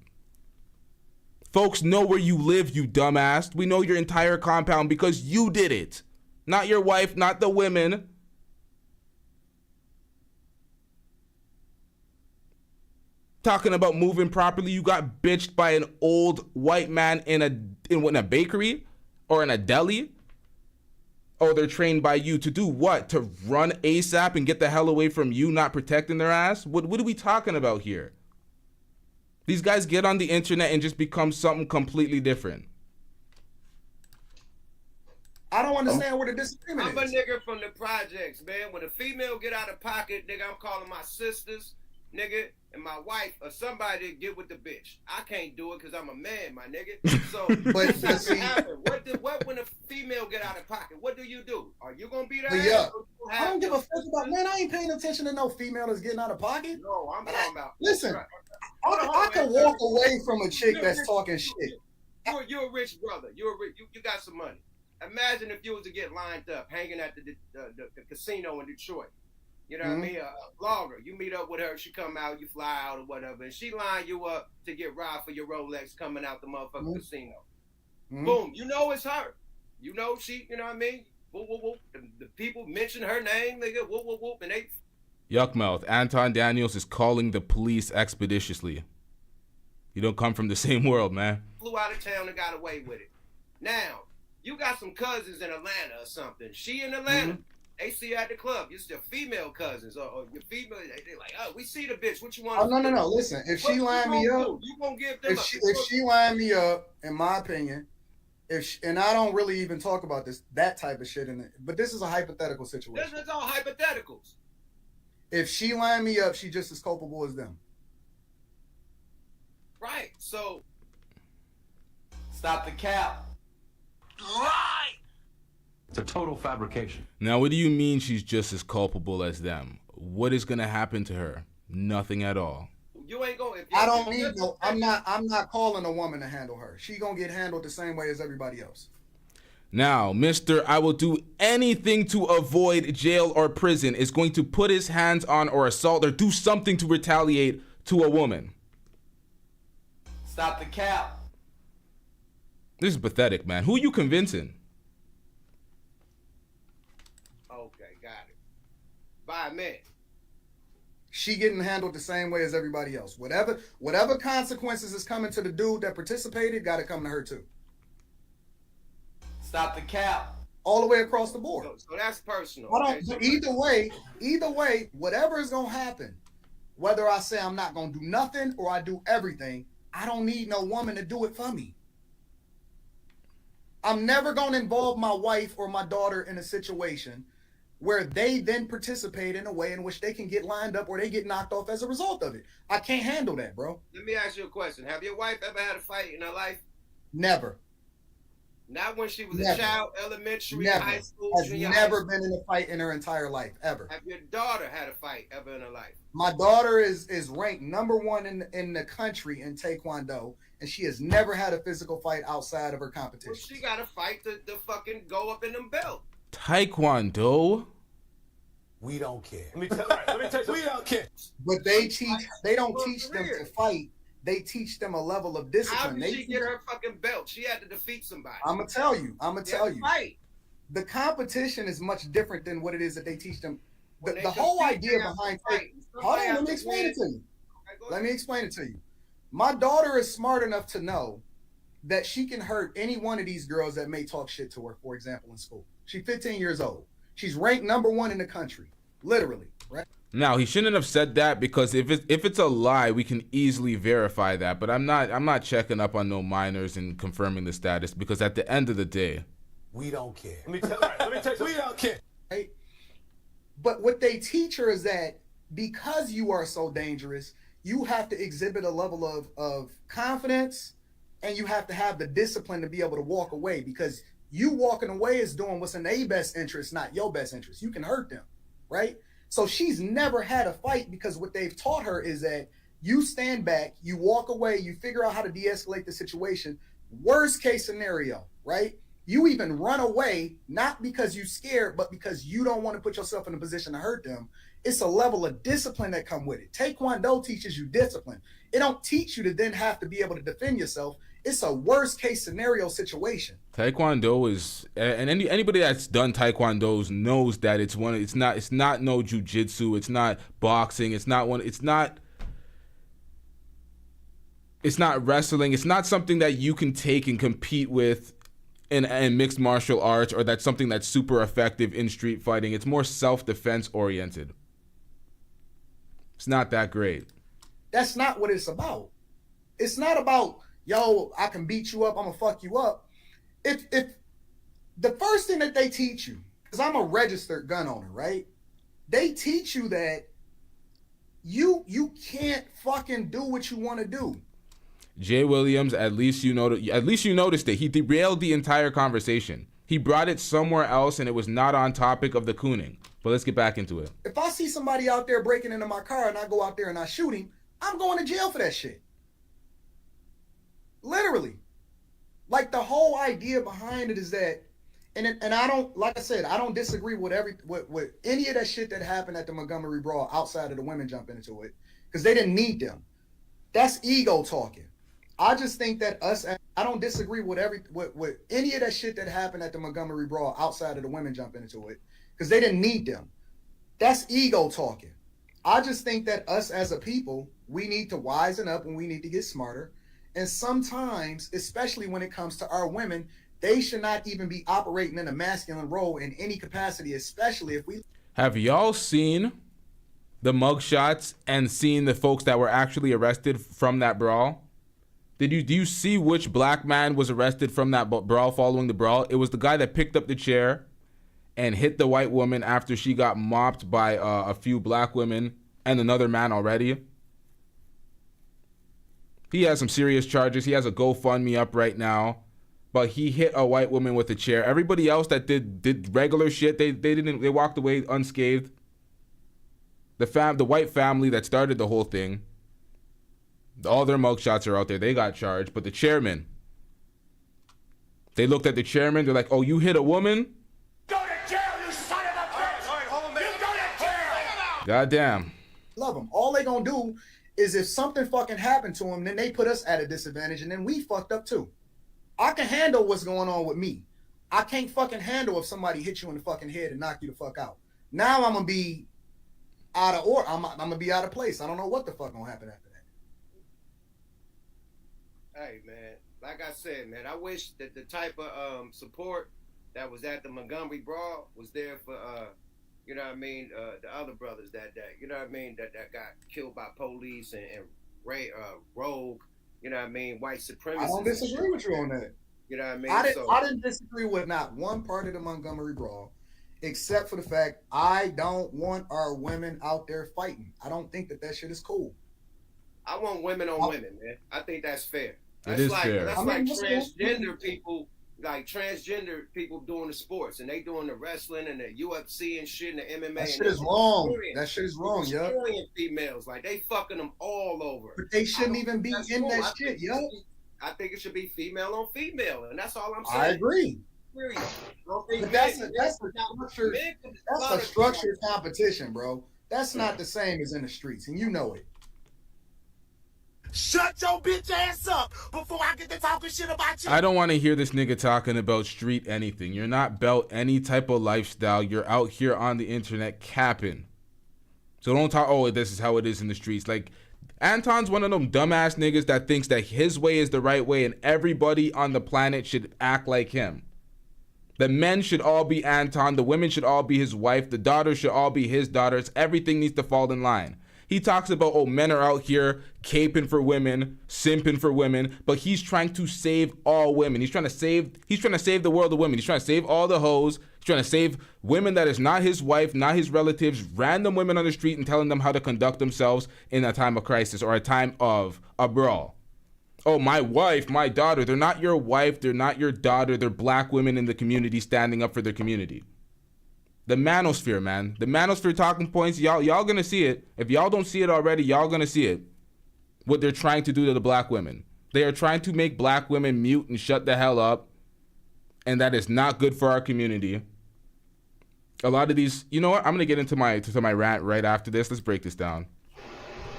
Folks know where you live, you dumbass. We know your entire compound because you did it. Not your wife, not the women. Talking about moving properly, you got bitched by an old white man in a bakery or in a deli. Oh, they're trained by you to do what? To run ASAP and get the hell away from you not protecting their ass? What are we talking about here? These guys get on the internet and just become something completely different. I don't understand where the disagreement I'm a is. nigga from the projects, man. When a female get out of pocket, nigga, I'm calling my sisters, nigga, and my wife or somebody to get with the bitch. I can't do it because I'm a man, my nigga. So But what happen? What when a female get out of pocket? What do you do? Are you gonna be there? Yeah. I don't give a fuck about, man. I ain't paying attention to no female that's getting out of pocket. No, I'm talking about. Listen, Right. I can walk away from a chick that's talking shit. You're a rich brother. You got some money. Imagine if you was to get lined up, hanging at the casino in Detroit. You know what I mean? A blogger. You meet up with her. She come out. You fly out or whatever, and she line you up to get robbed for your Rolex coming out the motherfucking casino. Boom. You know it's her. You know she. You know what I mean? Whoop whoop whoop. The people mention her name. They go whoop whoop whoop, and they. Yuckmouth, Anton Daniels is calling the police expeditiously. You don't come from the same world, man. Flew out of town and got away with it. Now, you got some cousins in Atlanta or something. She in Atlanta. They see her at the club. You're still female cousins or your female. They like, oh, we see the bitch. What you want? Oh, no. Listen, if she line me up, you gonna give them if she line me up, in my opinion, and I don't really even talk about that type of shit but this is a hypothetical situation. This is all hypotheticals. If she line me up, she just as culpable as them. Right. So stop the cap. Right. It's a total fabrication. Now, what do you mean she's just as culpable as them? What is gonna happen to her? Nothing at all. You ain't going. I don't need no. I'm not calling a woman to handle her. She gonna get handled the same way as everybody else. Now, Mr. I will do anything to avoid jail or prison is going to put his hands on or assault or do something to retaliate to a woman. Stop the cap. This is pathetic, man. Who are you convincing? Okay, got it. By a man. She getting handled the same way as everybody else. Whatever consequences is coming to the dude that participated, got to come to her too. Stop the cap. All the way across the board. So that's personal. Either way, whatever is gonna happen, whether I say I'm not gonna do nothing or I do everything, I don't need no woman to do it for me. I'm never gonna involve my wife or my daughter in a situation where they then participate in a way in which they can get lined up or they get knocked off as a result of it. I can't handle that, bro. Let me ask you a question. Have your wife ever had a fight in her life? Never. Not when she was Never. a child, elementary, Never. high school, Has junior never high been in a fight in her entire life, ever. Have your daughter had a fight ever in her life? My daughter is ranked #1 in the country in Taekwondo, and she has never had a physical fight outside of her competition. Well, she got to fight to fucking go up in them belts. Taekwondo. We don't care. Let me tell you, we don't care. But they don't teach them to fight. They teach them a level of discipline. How did she get her fucking belt? She had to defeat somebody. I'm gonna tell you. Fight. The competition is much different than what it is that they teach them. When they The whole compete, idea they have behind to fight. hold on, Somebody let me has explain to it to you. Okay, go Let ahead. me explain it to you. My daughter is smart enough to know that she can hurt any one of these girls that may talk shit to her, for example, in school. She's 15 years old. She's ranked #1 in the country, literally, right? Now he shouldn't have said that, because if it's a lie, we can easily verify that. But I'm not checking up on no minors and confirming the status, because at the end of the day, We don't care. Let me tell you, we don't care. Right? But what they teach her is that because you are so dangerous, you have to exhibit a level of confidence, and you have to have the discipline to be able to walk away, because you walking away is doing what's in their best interest, not your best interest. You can hurt them, right? So she's never had a fight, because what they've taught her is that you stand back, you walk away, you figure out how to de-escalate the situation. Worst case scenario, right? You even run away, not because you're scared, but because you don't want to put yourself in a position to hurt them. It's a level of discipline that come with it. Taekwondo teaches you discipline. It don't teach you to then have to be able to defend yourself. It's a worst case scenario situation. Taekwondo is, and anybody that's done Taekwondo knows that it's not no jujitsu, it's not boxing, it's not wrestling, it's not something that you can take and compete with in mixed martial arts, or that's something that's super effective in street fighting. It's more self-defense oriented. It's not that great. That's not what it's about. It's not about, yo, I can beat you up, I'm gonna fuck you up. If the first thing that they teach you, because I'm a registered gun owner, right? They teach you that you can't fucking do what you want to do. Jay Williams, at least you noticed it. He derailed the entire conversation. He brought it somewhere else, and it was not on topic of the cooning. But let's get back into it. If I see somebody out there breaking into my car and I go out there and I shoot him, I'm going to jail for that shit. Literally. Like, the whole idea behind it is that, and I don't, like I said, I don't disagree with any of that shit that happened at the Montgomery Brawl outside of the women jumping into it, because they didn't need them. That's ego talking. I just think that I don't disagree with any of that shit that happened at the Montgomery Brawl outside of the women jumping into it, because they didn't need them. That's ego talking. I just think that us as a people, we need to wisen up and we need to get smarter. And sometimes, especially when it comes to our women, they should not even be operating in a masculine role in any capacity, especially if we... Have y'all seen the mugshots and seen the folks that were actually arrested from that brawl? Do you see which black man was arrested from that brawl following the brawl? It was the guy that picked up the chair and hit the white woman after she got mopped by a few black women and another man already. He has some serious charges. He has a GoFundMe up right now, but he hit a white woman with a chair. Everybody else that did regular shit, they walked away unscathed. The white family that started the whole thing, all their mugshots are out there. They got charged, but the chairman, they looked at the chairman. They're like, "Oh, you hit a woman? Go to jail, you son of a bitch! All right, hold on, you go to jail! Goddamn." Love them. All they gonna do is, if something fucking happened to them, then they put us at a disadvantage, and then we fucked up too. I can handle what's going on with me. I can't fucking handle if somebody hits you in the fucking head and knock you the fuck out. Now I'm gonna be out of order. I'm gonna be out of place. I don't know what the fuck gonna happen after that. Hey, man, like I said, man, I wish that the type of support that was at the Montgomery Brawl was there for, you know what I mean, the other brothers that you know what I mean, that got killed by police and rogue, you know what I mean, white supremacists. I don't disagree with you on that. You know what I mean? I didn't disagree with not one part of the Montgomery Brawl. except for the fact I don't want our women out there fighting. I don't think that shit is cool. I want women on women, man. I think that's fair. That's is like, fair. That's I mean, like what's transgender people, doing the sports, and they doing the wrestling and the UFC and shit and the MMA. That and shit is wrong. That shit is wrong, yo. Destroying females, like they fucking them all over. But they shouldn't even be in that shit, yo. I think it should be female on female, and that's all I'm saying. I agree. Period. But that's a structured competition, bro. That's not the same as in the streets, and you know it. Shut your bitch ass up before I get to talking shit about you. I don't want to hear this nigga talking about street anything. You're not about any type of lifestyle. You're out here on the internet capping. So don't talk, oh, this is how it is in the streets. Like, Anton's one of them dumbass niggas that thinks that his way is the right way and everybody on the planet should act like him. The men should all be Anton. The women should all be his wife. The daughters should all be his daughters. Everything needs to fall in line. He talks about, oh, men are out here caping for women, simping for women, but he's trying to save all women. He's trying to save the world of women. He's trying to save all the hoes. He's trying to save women that is not his wife, not his relatives, random women on the street, and telling them how to conduct themselves in a time of crisis or a time of a brawl. Oh, my wife, my daughter. They're not your wife. They're not your daughter. They're black women in the community standing up for their community. The manosphere, man. The manosphere talking points, y'all gonna see it. If y'all don't see it already, y'all gonna see it. What they're trying to do to the black women. They are trying to make black women mute and shut the hell up. And that is not good for our community. A lot of these, you know what? I'm gonna get into my rant right after this. Let's break this down.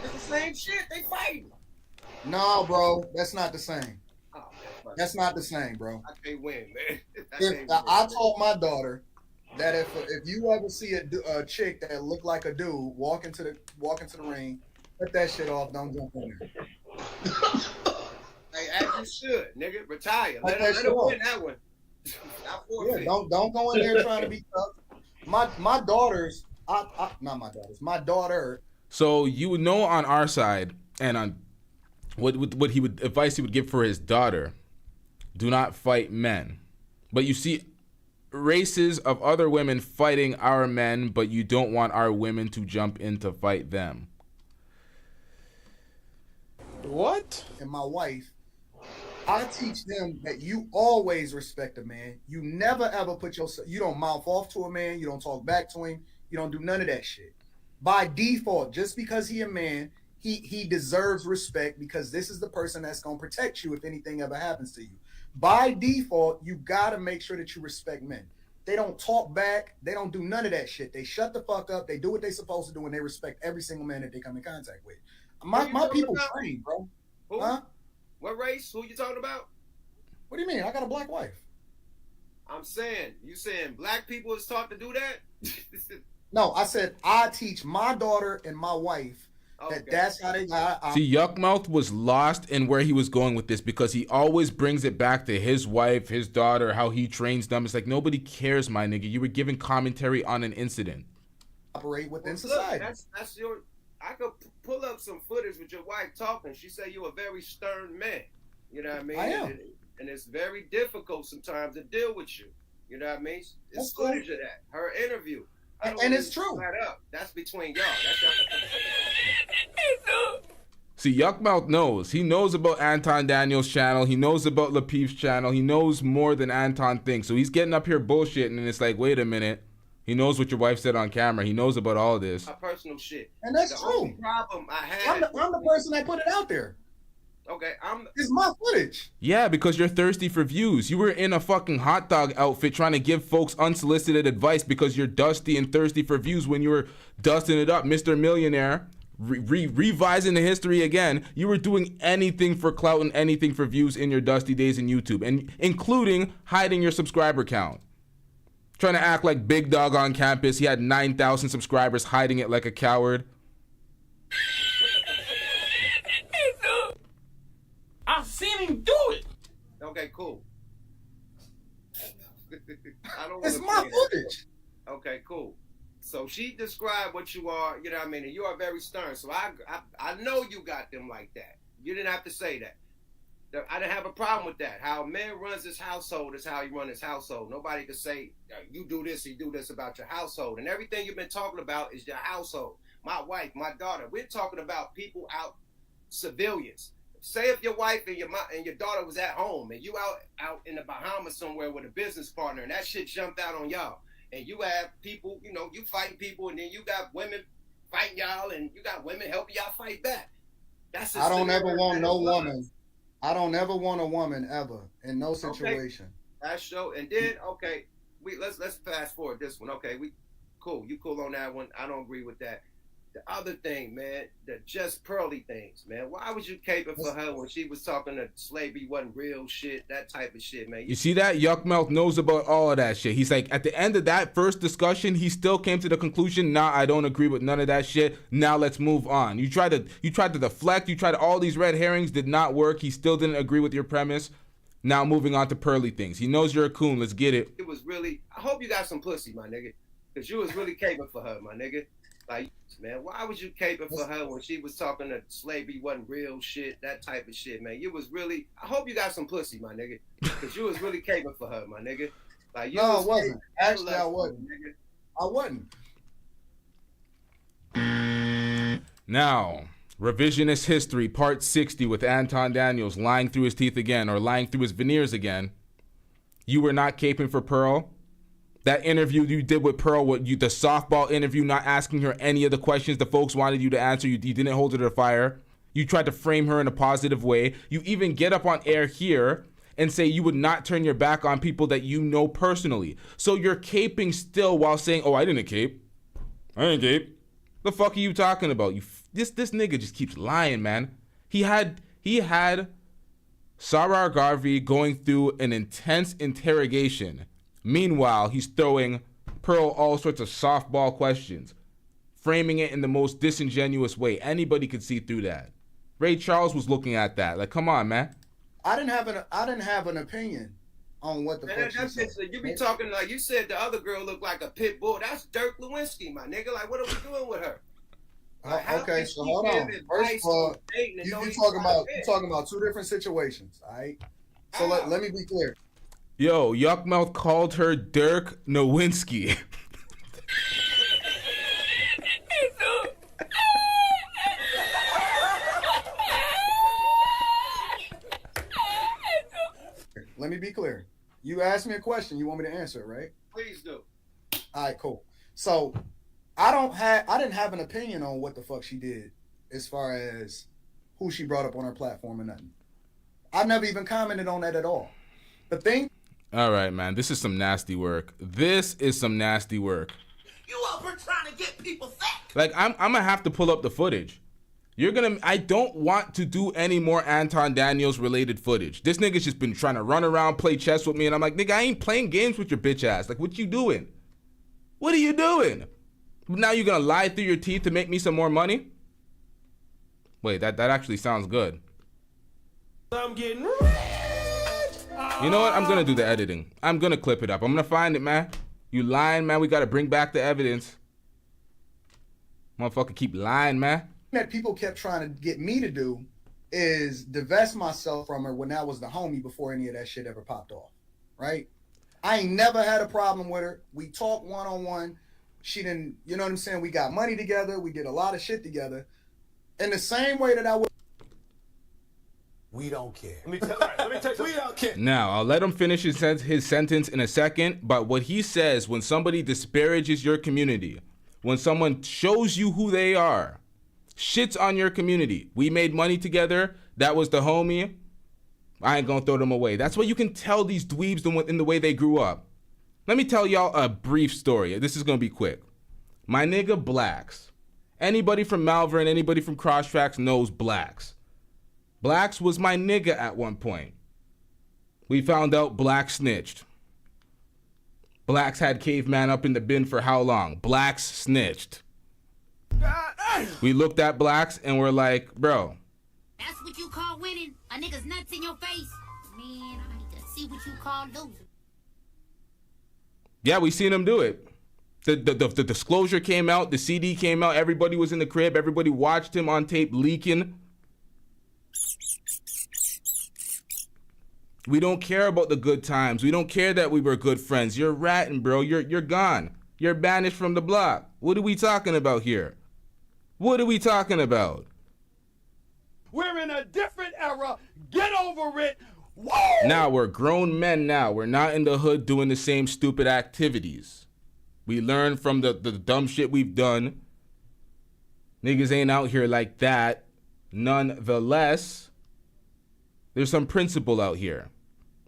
It's the same shit. They fighting. No, bro, that's not the same. Oh, man, that's not the same, bro. I can't win, man. I told my daughter that if you ever see a chick that look like a dude walk into the ring, cut that shit off. Don't jump in there. Hey, as you should, nigga. Retire. Let her win that one. Yeah, don't go in there trying to be tough. My daughters, not my daughters. My daughter. So you would know on our side and on what advice he would give for his daughter. Do not fight men, but you see races of other women fighting our men, but you don't want our women to jump in to fight them. What? And my wife, I teach them that you always respect a man. You never ever you don't mouth off to a man. You don't talk back to him. You don't do none of that shit. By default, just because he a man, he deserves respect because this is the person that's going to protect you if anything ever happens to you. By default, you got to make sure that you respect men. They don't talk back. They don't do none of that shit. They shut the fuck up. They do what they're supposed to do, and they respect every single man that they come in contact with. My people train, bro. Who? Huh? What race? Who you talking about? What do you mean? I got a black wife. I'm saying, you saying black people is taught to do that? No, I said I teach my daughter and my wife that's how they got. See, Yuckmouth was lost in where he was going with this because he always brings it back to his wife, his daughter, how he trains them. It's like, nobody cares, my nigga. You were giving commentary on an incident. Operate within society. That's your. I could pull up some footage with your wife talking. She said you're a very stern man. You know what I mean? I am. And it's very difficult sometimes to deal with you. You know what I mean? It's footage of that. Her interview. And it's true. That's between y'all. That's y'all. See, Yuckmouth knows. He knows about Anton Daniels' channel. He knows about Lapeef's channel. He knows more than Anton thinks. So he's getting up here bullshitting, and it's like, wait a minute. He knows what your wife said on camera. He knows about all this. My personal shit. And that's true. Only problem I had. I'm the person that put it out there. Okay, it's my footage. Yeah, because you're thirsty for views. You were in a fucking hot dog outfit trying to give folks unsolicited advice because you're dusty and thirsty for views when you were dusting it up, Mr. Millionaire. Revising the history again, you were doing anything for clout and anything for views in your dusty days in YouTube, and including hiding your subscriber count. Trying to act like big dog on campus. He had 9,000 subscribers, hiding it like a coward. I've seen him do it. Okay, cool. It's my footage. Okay, cool. So she described what you are, you know what I mean, and you are very stern. So I know you got them like that. You didn't have to say that. I didn't have a problem with that. How a man runs his household is how he runs his household. Nobody can say, you do this, you do this about your household. And everything you've been talking about is your household. My wife, my daughter. We're talking about people out, civilians. Say if your wife and your daughter was at home and you out in the Bahamas somewhere with a business partner and that shit jumped out on y'all. And you have people, you know, you fighting people and then you got women fighting y'all and you got women helping y'all fight back. That's I don't ever want no woman. I don't ever want a woman ever in no situation. Okay. That's so. And then let's fast forward this one. Okay, cool. You cool on that one. I don't agree with that. The other thing, man, the just pearly things, man. Why was you caping for her when she was talking to slavery wasn't real shit, that type of shit, man? You see that? Yuck Mouth knows about all of that shit. He's like, at the end of that first discussion, he still came to the conclusion, nah, I don't agree with none of that shit. Now let's move on. You tried to deflect, you tried all these red herrings, did not work. He still didn't agree with your premise. Now moving on to pearly things. He knows you're a coon. Let's get it. It was really, I hope you got some pussy, my nigga. Because you was really caping for her, my nigga. Like, man, why was you caping for her when she was talking to slavery wasn't real shit, that type of shit, man? You was really, I hope you got some pussy, my nigga. Because you was really caping for her, my nigga. Like, no, I wasn't. Actually, I wasn't. I wasn't. Now, revisionist history, part 60 with Anton Daniels lying through his teeth again, or lying through his veneers again. You were not caping for Pearl. That interview you did with Pearl, the softball interview, not asking her any of the questions the folks wanted you to answer, you didn't hold her to fire. You tried to frame her in a positive way. You even get up on air here and say you would not turn your back on people that you know personally. So you're caping still while saying, oh, I didn't cape. I didn't cape. The fuck are you talking about? This nigga just keeps lying, man. He had Sarar Garvey going through an intense interrogation. Meanwhile, he's throwing Pearl all sorts of softball questions, framing it in the most disingenuous way. Anybody could see through that. Ray Charles was looking at that. Like, come on, man. I didn't have an opinion on what the fuck she said. You be talking like you said the other girl looked like a pit bull. That's Dirk Lewinsky, my nigga. Like, what are we doing with her? Like, okay, so hold on. First of all, you talking about two different situations, all right? So let me be clear. Yo, Yuckmouth called her Dirk Nowinski. Let me be clear. You asked me a question. You want me to answer it, right? Please do. All right, cool. So I didn't have an opinion on what the fuck she did as far as who she brought up on her platform or nothing. I never even commented on that at all. The thing. All right, man. This is some nasty work. This is some nasty work. You up here trying to get people sick. Like, I'm gonna have to pull up the footage. I don't want to do any more Anton Daniels related footage. This nigga's just been trying to run around, play chess with me, and I'm like, nigga, I ain't playing games with your bitch ass. Like, what you doing? What are you doing? Now you're gonna lie through your teeth to make me some more money? Wait, that actually sounds good. I'm getting You know what? I'm gonna do the editing. I'm gonna clip it up. I'm gonna find it, man. You lying, man. We gotta bring back the evidence. Motherfucker keep lying, man. That people kept trying to get me to do is divest myself from her when that was the homie before any of that shit ever popped off, right? I ain't never had a problem with her. We talked one-on-one. She didn't, you know what I'm saying? We got money together. We did a lot of shit together. In the same way that I would. We don't care. Let me tell you, we don't care. Now, I'll let him finish his sentence in a second, but what he says, when somebody disparages your community, when someone shows you who they are, shits on your community, we made money together, that was the homie, I ain't gonna throw them away. That's what you can tell these dweebs in the way they grew up. Let me tell y'all a brief story. This is gonna be quick. My nigga Blacks. Anybody from Malvern, anybody from Crosstracks knows Blacks. Blacks was my nigga at one point. We found out Blacks snitched. Blacks had Caveman up in the bin for how long? Blacks snitched. We looked at Blacks and we're like, bro. That's what you call winning? A nigga's nuts in your face? Man, I need to see what you call losing. Yeah, we seen him do it. The disclosure came out, the CD came out, everybody was in the crib, everybody watched him on tape leaking. We don't care about the good times. We don't care that we were good friends. You're ratting, bro. You're gone. You're banished from the block. What are we talking about here? What are we talking about? We're in a different era. Get over it. Whoa! Now, we're grown men now. We're not in the hood doing the same stupid activities. We learn from the dumb shit we've done. Niggas ain't out here like that. Nonetheless, there's some principle out here.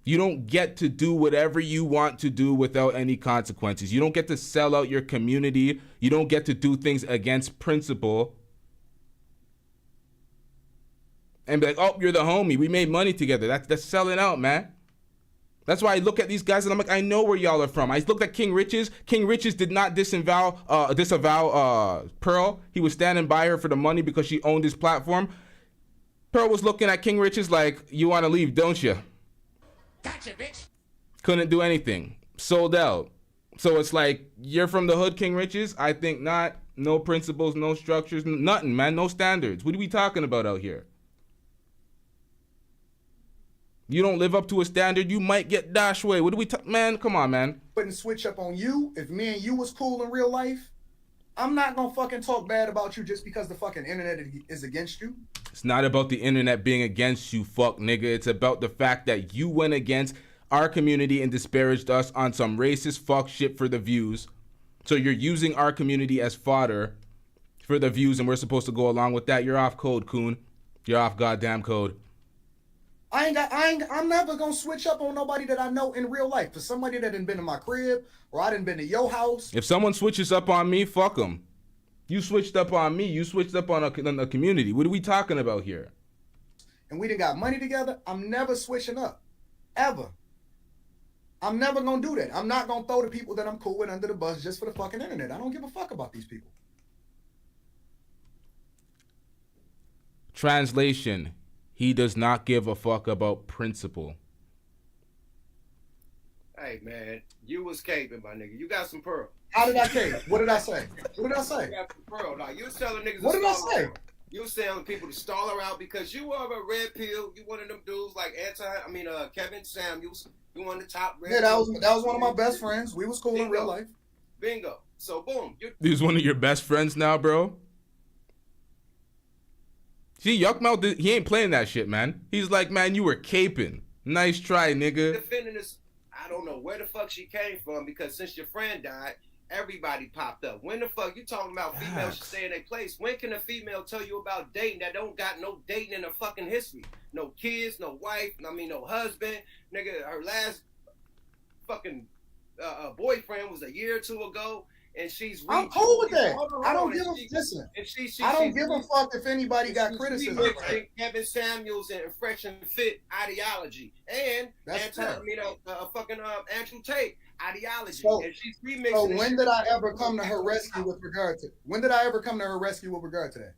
You don't get to do whatever you want to do without any consequences. You don't get to sell out your community. You don't get to do things against principle. And be like, oh, you're the homie. We made money together. That's selling out, man. That's why I look at these guys and I'm like, I know where y'all are from. I looked at King Riches. King Riches did not disavow Pearl. He was standing by her for the money because she owned his platform. Pearl was looking at King Riches like, you want to leave, don't you? Gotcha, bitch. Couldn't do anything. Sold out. So it's like, you're from the hood, King Riches? I think not. No principles, no structures, nothing, man. No standards. What are we talking about out here? You don't live up to a standard, you might get dashed away. What do we man, come on, man. Wouldn't switch up on you if me and you was cool in real life. I'm not gonna fucking talk bad about you just because the fucking internet is against you. It's not about the internet being against you, fuck nigga. It's about the fact that you went against our community and disparaged us on some racist fuck shit for the views. So you're using our community as fodder for the views and we're supposed to go along with that. You're off code, coon. You're off goddamn code. I'm never gonna switch up on nobody that I know in real life. For somebody that done been in my crib or I done been to your house. If someone switches up on me, fuck them. You switched up on me. You switched up on a community. What are we talking about here? And we done got money together. I'm never switching up. Ever. I'm never gonna do that. I'm not gonna throw the people that I'm cool with under the bus just for the fucking internet. I don't give a fuck about these people. Translation. He does not give a fuck about principle. Hey, man, you was caping, my nigga. You got some pearl. How did I cape? What did I say? What did I say? You got some pearl. Now, you was telling niggas What to did I stall say? her out. You was telling people to stall her out because you are a red pill. You one of them dudes like Kevin Samuels. You one of the top red Yeah, that was pills. one of my best friends. We was cool in real life. Bingo. So, boom. He's one of your best friends now, bro? See, Yuckmouth, he ain't playing that shit, man. He's like, man, you were caping. Nice try, nigga. Defending this, I don't know where the fuck she came from because since your friend died, everybody popped up. When the fuck you talking about females should stay in their place? When can a female tell you about dating that don't got no dating in her fucking history? No kids, no wife, no husband. Nigga, her last fucking boyfriend was a year or two ago. And she's I'm cool with that. I don't give a listen. I don't give a fuck if anybody got criticism. Kevin Samuels and Fresh and Fit ideology, and Andrew Tate ideology. So, and she's remixing. So when did I ever come to her rescue with regard to? When did I ever come to her rescue with regard to that?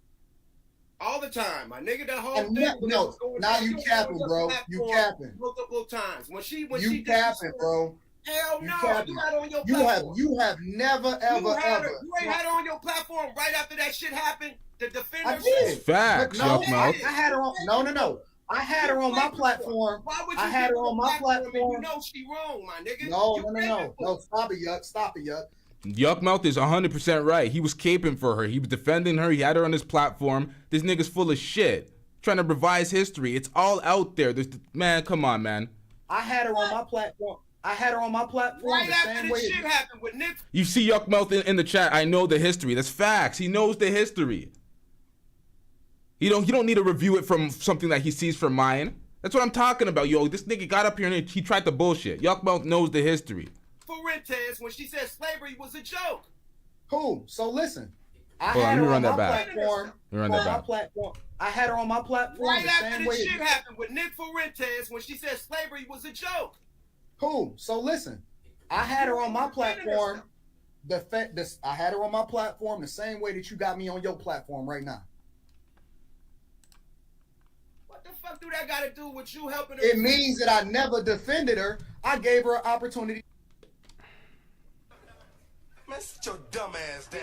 All the time, my nigga. The whole thing. No, now you capping, bro. You capping. Multiple times. When she capping, bro. Hell no, you had on your platform. You have never, ever. You ain't had her on your platform right after that shit happened to defend her. Facts, no, I had her on. No. I had her on my platform. Why would you I had her on my platform. You know she wrong, my nigga. No. Stop it, Yuck. Stop it, Yuck. Yuckmouth is 100% right. He was caping for her. He was defending her. He had her on his platform. This nigga's full of shit. Trying to revise history. It's all out there. Man, come on, man. I had her on my platform. Right after this shit happened with Nick. You see Yuckmouth in the chat. I know the history. That's facts. He knows the history. You don't need to review it from something that he sees from mine. That's what I'm talking about. Yo, this nigga got up here and he tried to bullshit. Yuckmouth knows the history. Fuentes, when she said slavery was a joke. Cool. So listen. I Hold had on, her run on that my back. platform. Run that back. I had her on my platform. Right after this shit happened with Nick Fuentes, when she said slavery was a joke. Cool. So listen, I had her on my platform. I had her on my platform the same way that you got me on your platform right now. What the fuck do that got to do with you helping her? It means that I never defended her. I gave her an opportunity. Man, sit your dumb ass down.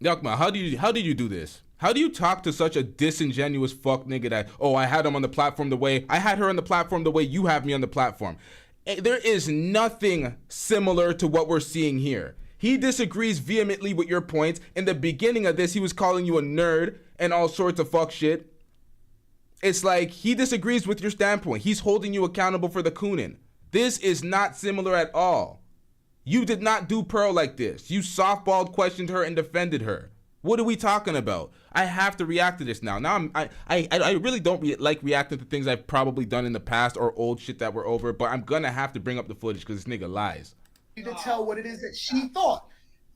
Yuckmouth, how did you do this? How do you talk to such a disingenuous fuck nigga that, oh, I had him on the platform the way, I had her on the platform the way you have me on the platform? There is nothing similar to what we're seeing here. He disagrees vehemently with your points. In the beginning of this, he was calling you a nerd and all sorts of fuck shit. It's like he disagrees with your standpoint. He's holding you accountable for the cooning. This is not similar at all. You did not do Pearl like this. You softballed, questioned her, and defended her. What are we talking about? I have to react to this now. Now I really don't like reacting to things I've probably done in the past or old shit that were over, but I'm gonna have to bring up the footage because this nigga lies. To tell what it is that she thought.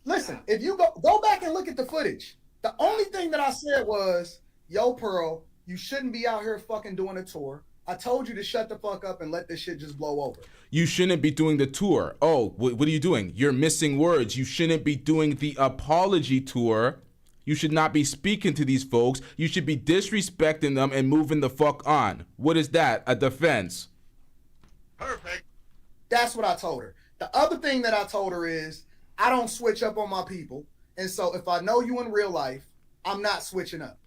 Listen, if you go back and look at the footage, the only thing that I said was, yo, Pearl, you shouldn't be out here fucking doing a tour. I told you to shut the fuck up and let this shit just blow over. You shouldn't be doing the tour. Oh, what are you doing? You're missing words. You shouldn't be doing the apology tour. You should not be speaking to these folks. You should be disrespecting them and moving the fuck on. What is that? A defense. Perfect. That's what I told her. The other thing that I told her is, I don't switch up on my people. And so if I know you in real life, I'm not switching up.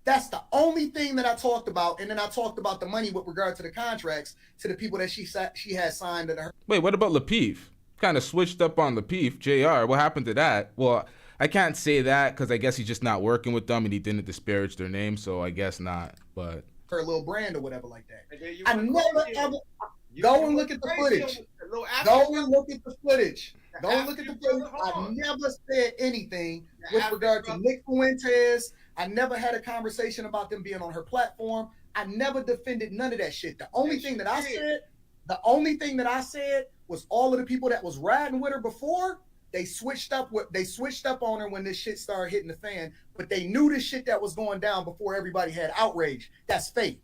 That's the only thing that I talked about. And then I talked about the money with regard to the contracts to the people that she had signed to her. Wait, what about Lapeef? Kind of switched up on Lapeef. JR, what happened to that? Well, I can't say that because I guess he's just not working with them and he didn't disparage their name, so I guess not. But her little brand or whatever like that. I never ever go and look at the footage. Go and look at the footage. Go and look at the footage. I never said anything with regard to Nick Fuentes. I never had a conversation about them being on her platform. I never defended none of that shit. The only thing that I said was all of the people that was riding with her before, they switched up on her when this shit started hitting the fan, but they knew the shit that was going down before everybody had outrage. That's fake.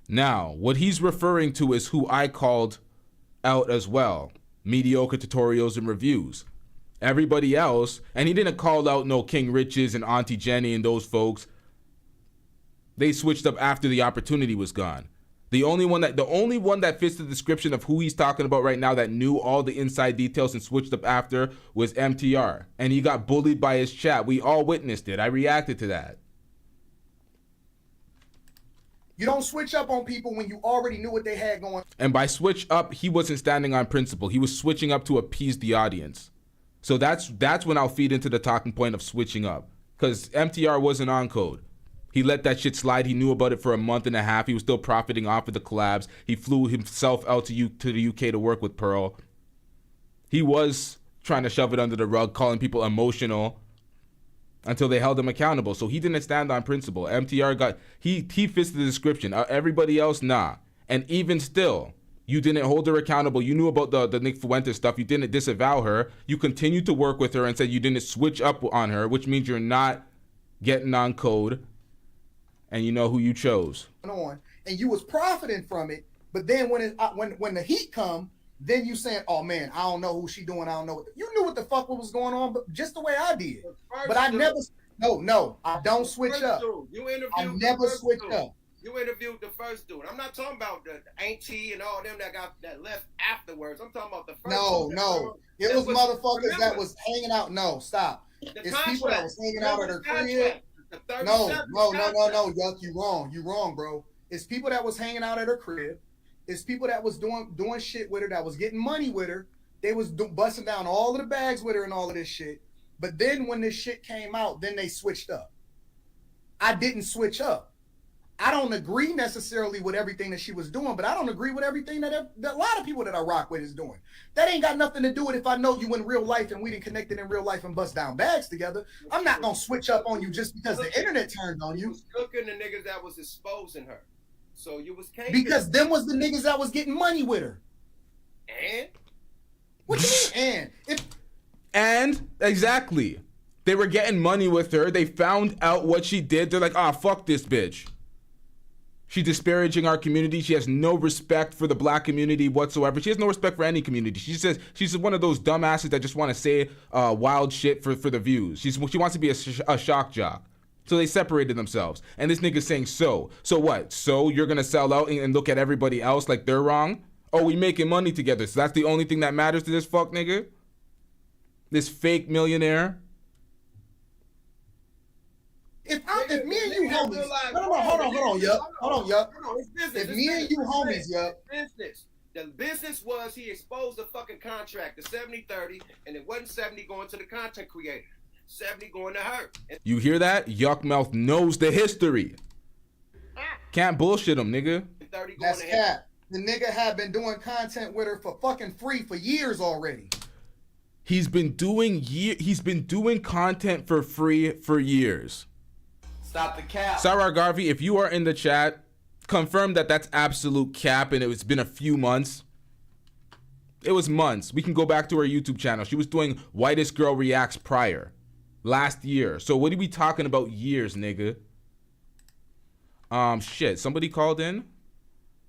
Now, what he's referring to is who I called out as well. Mediocre tutorials and reviews. Everybody else, and he didn't call out no King Riches and Auntie Jenny and those folks. They switched up after the opportunity was gone. The only one that fits the description of who he's talking about right now that knew all the inside details and switched up after was MTR. And he got bullied by his chat. We all witnessed it. I reacted to that. You don't switch up on people when you already knew what they had going. And by switch up, he wasn't standing on principle. He was switching up to appease the audience. So that's when I'll feed into the talking point of switching up. Because MTR wasn't on code. He let that shit slide. He knew about it for a month and a half. He was still profiting off of the collabs. He flew himself out to the UK to work with Pearl. He was trying to shove it under the rug, calling people emotional until they held him accountable. So he didn't stand on principle. MTR he fits the description. Everybody else, nah. And even still, you didn't hold her accountable. You knew about the Nick Fuentes stuff. You didn't disavow her. You continued to work with her and said you didn't switch up on her, which means you're not getting on code. And you know who you chose. And you was profiting from it, but then when the heat come, then you saying, "Oh man, I don't know who she doing. I don't know." You knew what the fuck was going on, but just the way I did. But I never. No, I don't switch up. I never switch up. You interviewed the first dude. I'm not talking about the auntie and all them that left afterwards. I'm talking about the first. No, it was motherfuckers that was hanging out. No, stop. It's people that was hanging out at her crib. No, Yuck, you wrong, bro. It's people that was hanging out at her crib. It's people that was doing shit with her, that was getting money with her. They was busting down all of the bags with her and all of this shit. But then when this shit came out, then they switched up. I didn't switch up. I don't agree necessarily with everything that she was doing, but I don't agree with everything that a lot of people that I rock with is doing. That ain't got nothing to do with if I know you in real life and we didn't connect it in real life and bust down bags together. I'm not gonna switch up on you just because the internet turned on you. You was cooking the niggas that was exposing her. So you was caving. Because them was the niggas that was getting money with her. And? What you mean, and? And exactly. They were getting money with her. They found out what she did. They're like, fuck this bitch. She's disparaging our community. She has no respect for the black community whatsoever. She has no respect for any community. She says she's one of those dumbasses that just want to say wild shit for the views. She wants to be a shock jock. So they separated themselves. And this nigga's saying, so what? So you're going to sell out and look at everybody else like they're wrong? Oh, we making money together. So that's the only thing that matters to this fuck nigga? This fake millionaire? If me and you homies, hold on, yup. It's business. If me and you homies, yup. Business. The business was he exposed the fucking contract, the 70-30, and it wasn't 70 going to the content creator. 70 going to her. You hear that? Yuckmouth knows the history. Can't bullshit him, nigga. That's cap. The nigga had been doing content with her for fucking free for years already. He's been doing content for free for years. Stop the cap. Sarah Garvey, if you are in the chat, confirm that that's absolute cap and it's been a few months. It was months. We can go back to her YouTube channel. She was doing Whitest Girl Reacts prior. Last year. So what are we talking about years, nigga? Shit. Somebody called in?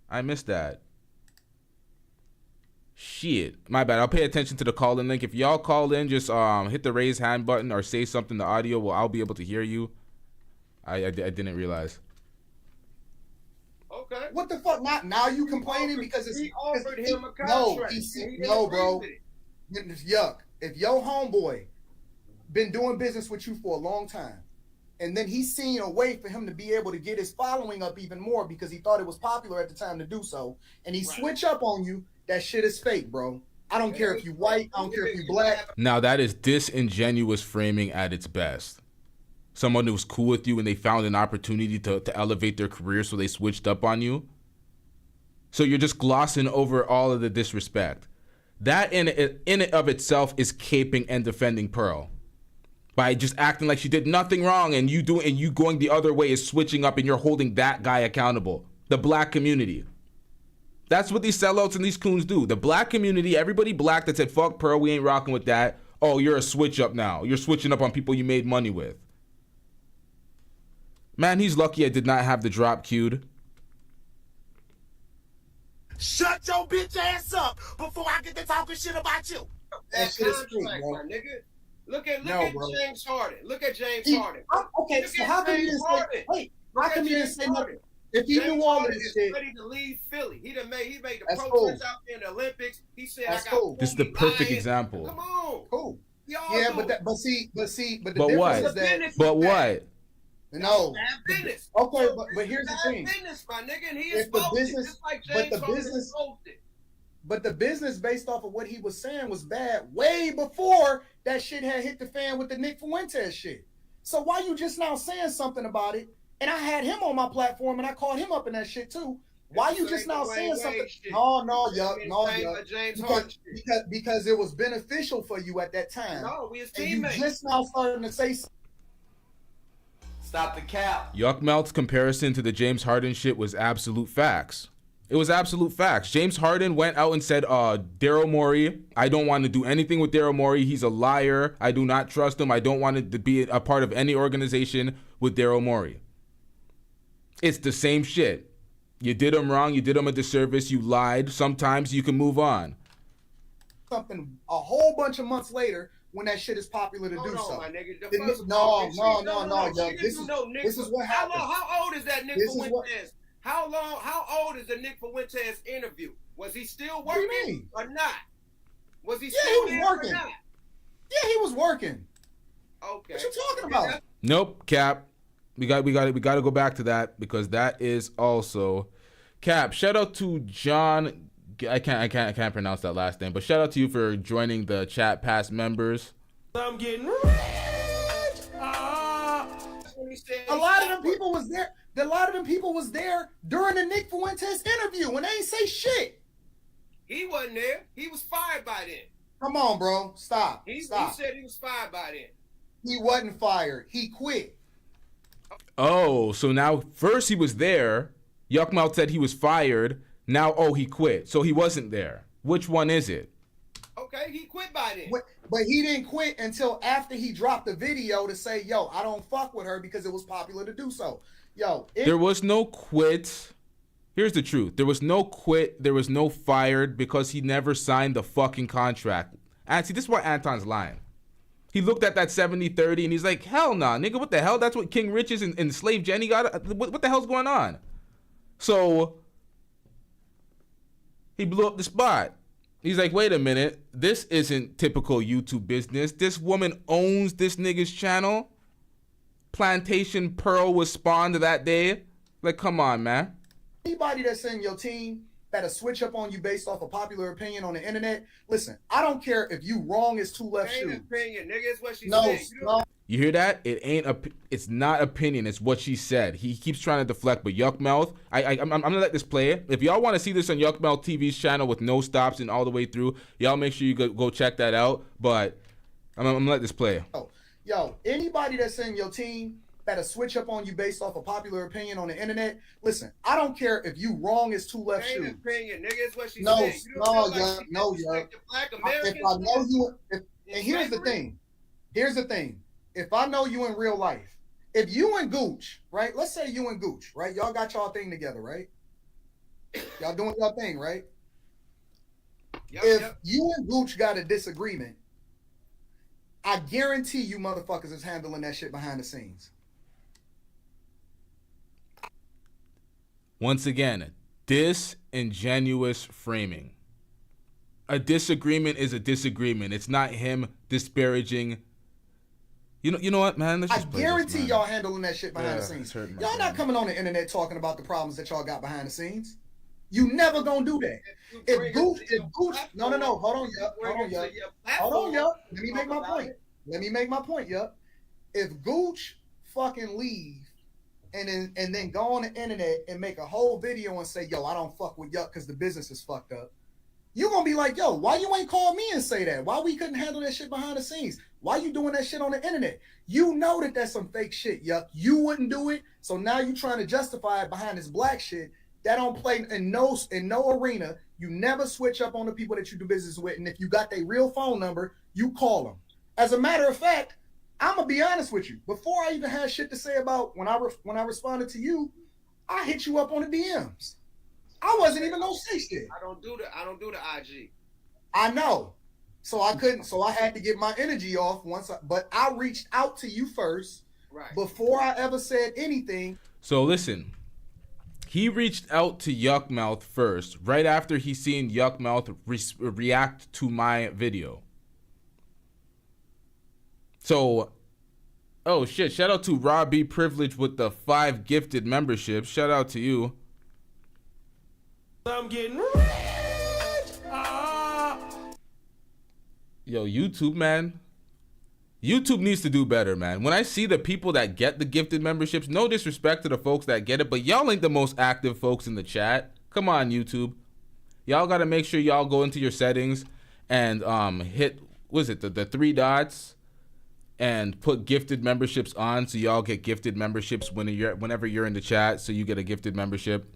I missed that. Shit. My bad. I'll pay attention to the call-in link. If y'all call in, just hit the raise hand button or say something. The audio will I'll be able to hear you. I didn't realize. Okay. What the fuck? Now you complaining because he offered him a contract. No, bro. Yuck. If your homeboy been doing business with you for a long time, and then he's seen a way for him to be able to get his following up even more because he thought it was popular at the time to do so, and he switch up on you, that shit is fake, bro. I don't care if you white, I don't care if you black. Now that is disingenuous framing at its best. Someone who was cool with you and they found an opportunity to elevate their career, so they switched up on you. So you're just glossing over all of the disrespect. That in it of itself is caping and defending Pearl. By just acting like she did nothing wrong, and you going the other way is switching up, and you're holding that guy accountable. The black community. That's what these sellouts and these coons do. The black community, everybody black that said, fuck Pearl, we ain't rocking with that. Oh, you're a switch up now. You're switching up on people you made money with. Man, he's lucky I did not have the drop queued. Shut your bitch ass up before I get to talking shit about you. That contract, my nigga. Look at James Harden. Look at James Harden. Okay, so how come you didn't say? Wait, how come you didn't say nothing? If he knew all of this shit, ready to leave Philly. He made the protest out there in the Olympics. He said, that's "I got cool." This is the perfect example. Come on, cool. Yeah, but the difference what? is that. But what? No. Business. Okay, but here's the thing. Business, my nigga, and he If the business, just like but James the Harden business, exposed it. but the business based off of what he was saying was bad way before that shit had hit the fan with the Nick Fuentes shit. So why you just now saying something about it? And I had him on my platform and I called him up in that shit too. Why you just now saying something? No, because it was beneficial for you at that time. No, we as and teammates. you just now starting to say something. Stop the cap. Yuckmouth's comparison to the James Harden shit was absolute facts. It was absolute facts. James Harden went out and said, Daryl Morey, I don't want to do anything with Daryl Morey. He's a liar. I do not trust him. I don't want to be a part of any organization with Daryl Morey. It's the same shit. You did him wrong. You did him a disservice. You lied. Sometimes you can move on. Something a whole bunch of months later when that shit is popular to do so. My nigga. This is what happened. How old is that Nick Fuentes? How old is the Nick Fuentes interview? Was he still working or not? Was he still working? Or not? Yeah, he was working. Okay. What you talking about? Nope, Cap. We got to go back to that because that is also Cap. Shout out to John. I can't pronounce that last name, but shout out to you for joining the chat, past members. I'm getting rich. A lot of them people was there. A lot of them people was there during the Nick Fuentes interview and they ain't say shit. He wasn't there. He was fired by then. Come on, bro. Stop. He Stop. said he was fired by then. He wasn't fired. He quit. Oh, so now first he was there. Yuckmouth said he was fired. Now, he quit. So he wasn't there. Which one is it? Okay, he quit by then. But he didn't quit until after he dropped the video to say, yo, I don't fuck with her because it was popular to do so. Yo, there was no quit. Here's the truth. There was no quit. There was no fired because he never signed the fucking contract. And see, this is why Anton's lying. He looked at that 70-30 and he's like, hell nah, nigga, what the hell? That's what King Riches and Slave Jenny got. What the hell's going on? So he blew up the spot. He's like, wait a minute. This isn't typical YouTube business. This woman owns this nigga's channel. plantation pearl was spawned that day? Like, come on, man. Anybody that's in your team that'll switch up on you based off of popular opinion on the internet, listen, I don't care if you wrong as two left shoes. Opinion, nigga, it's what she No, said. no. You hear that? It's not opinion. It's what she said. He keeps trying to deflect, but Yuck Mouth, I'm gonna let this play. If y'all want to see this on Yuck Mouth TV's channel with no stops and all the way through, y'all make sure you go check that out. But I'm gonna let this play. Yo, anybody that's in your team that'll switch up on you based off of popular opinion on the internet, listen, I don't care if you wrong as two left shoes. Opinion, nigga, it's what she No, said. no, If I know you, and here's the thing. If I know you in real life, if you and Gooch, right? Let's say you and Gooch, right? Y'all got y'all thing together, right? Y'all doing y'all thing, right? If you and Gooch got a disagreement, I guarantee you motherfuckers is handling that shit behind the scenes. Once again, disingenuous framing. A disagreement is a disagreement. It's not him disparaging. You know what, man? Let's just I guarantee y'all handling that shit behind the scenes. Y'all not coming on the internet talking about the problems that y'all got behind the scenes. You never gonna do that. If Gooch, no, hold on, yup. Let me make my point, yup. If Gooch fucking leave and then go on the internet and make a whole video and say, yo, I don't fuck with Yuck because the business is fucked up, you gonna be like, yo, why you ain't call me and say that? Why we couldn't handle that shit behind the scenes? Why you doing that shit on the internet? You know that that's some fake shit, Yuck. You wouldn't do it, so now you trying to justify it behind this black shit. That don't play in no arena. You never switch up on the people that you do business with, and if you got their real phone number, you call them. As a matter of fact, I'm gonna be honest with you. Before I even had shit to say about when I responded to you, I hit you up on the DMs. I wasn't even gonna say shit. I don't do the IG. I know. So I couldn't. So I had to get my energy off but I reached out to you first, right, before I ever said anything. So listen. He reached out to Yuck Mouth first, right after he seen Yuck Mouth react to my video. So, oh shit, shout out to Robbie Privilege with the 5 gifted memberships. Shout out to you. I'm getting rich. Yo, YouTube, man. YouTube needs to do better, man. When I see the people that get the gifted memberships, no disrespect to the folks that get it, but y'all ain't the most active folks in the chat. Come on, YouTube. Y'all got to make sure y'all go into your settings and hit, what is it, the 3 dots and put gifted memberships on so y'all get gifted memberships whenever you're in the chat, so you get a gifted membership.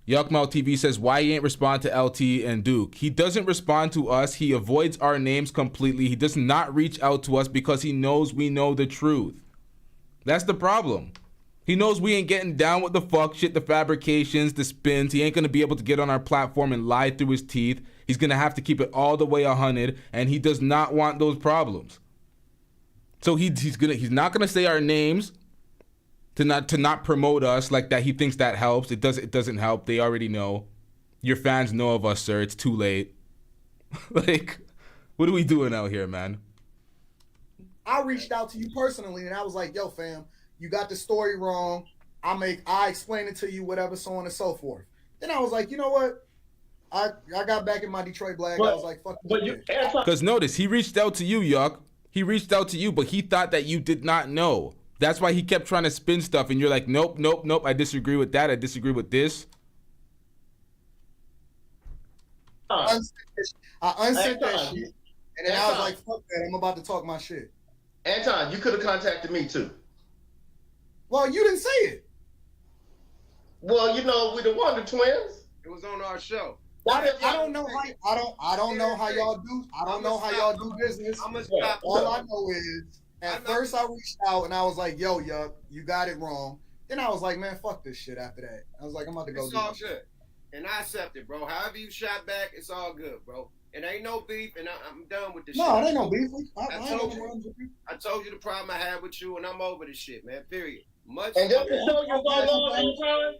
Yuckmouth TV says, why he ain't respond to LT and Duke? He doesn't respond to us. He avoids our names completely. He does not reach out to us because he knows we know the truth. That's the problem. He knows we ain't getting down with the fuck shit, the fabrications, the spins. He ain't going to be able to get on our platform and lie through his teeth. He's going to have to keep it all the way 100, and he does not want those problems. So he's not going to say our names. To not promote us like that. He thinks that helps. It doesn't help. They already know. Your fans know of us, sir. It's too late. Like, what are we doing out here, man? I reached out to you personally and I was like, yo, fam, you got the story wrong. I explain it to you, whatever, so on and so forth. Then I was like, you know what? I got back in my Detroit black. I was like, fuck. Because notice, he reached out to you, Yuck. He reached out to you, but he thought that you did not know. That's why he kept trying to spin stuff, and you're like, nope. I disagree with that. I disagree with this. I unsent that shit, and then I was like, fuck that. I'm about to talk my shit. Anton, you could have contacted me too. Well, you didn't say it. Well, you know, we the Wonder Twins. It was on our show. I don't know how y'all do. I don't know how y'all do business. All I know is, at first I reached out and I was like, yo, Yuck, you got it wrong. Then I was like, man, fuck this shit after that. I was like, I'm about to go it's do all this good. shit. And I accept it, bro. However you shot back, it's all good, bro. It ain't no beef, and I'm done with this shit. No, it ain't no beef. I told you the problem I had with you, and I'm over this shit, man, period. And just to show you no love, Anton,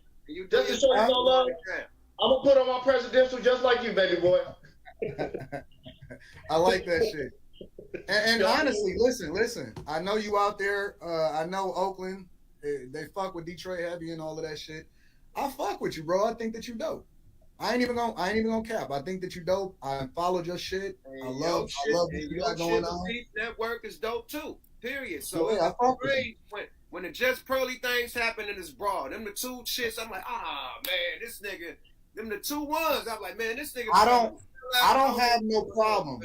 just to show you no love, I'm going to put on my presidential just like you, baby boy. I like that shit. And honestly, listen. I know you out there. I know Oakland. They fuck with Detroit heavy and all of that shit. I fuck with you, bro. I think that you dope. I ain't even gonna cap. I think that you dope. I followed your shit. I love what you got going on. Fleece Network is dope too. Period. So yeah, I fuck with you. When the Just Pearly things happen in this broad, them the two shits. I'm like, man, this nigga. Them the two ones. I'm like, man, this nigga. I don't have no problem.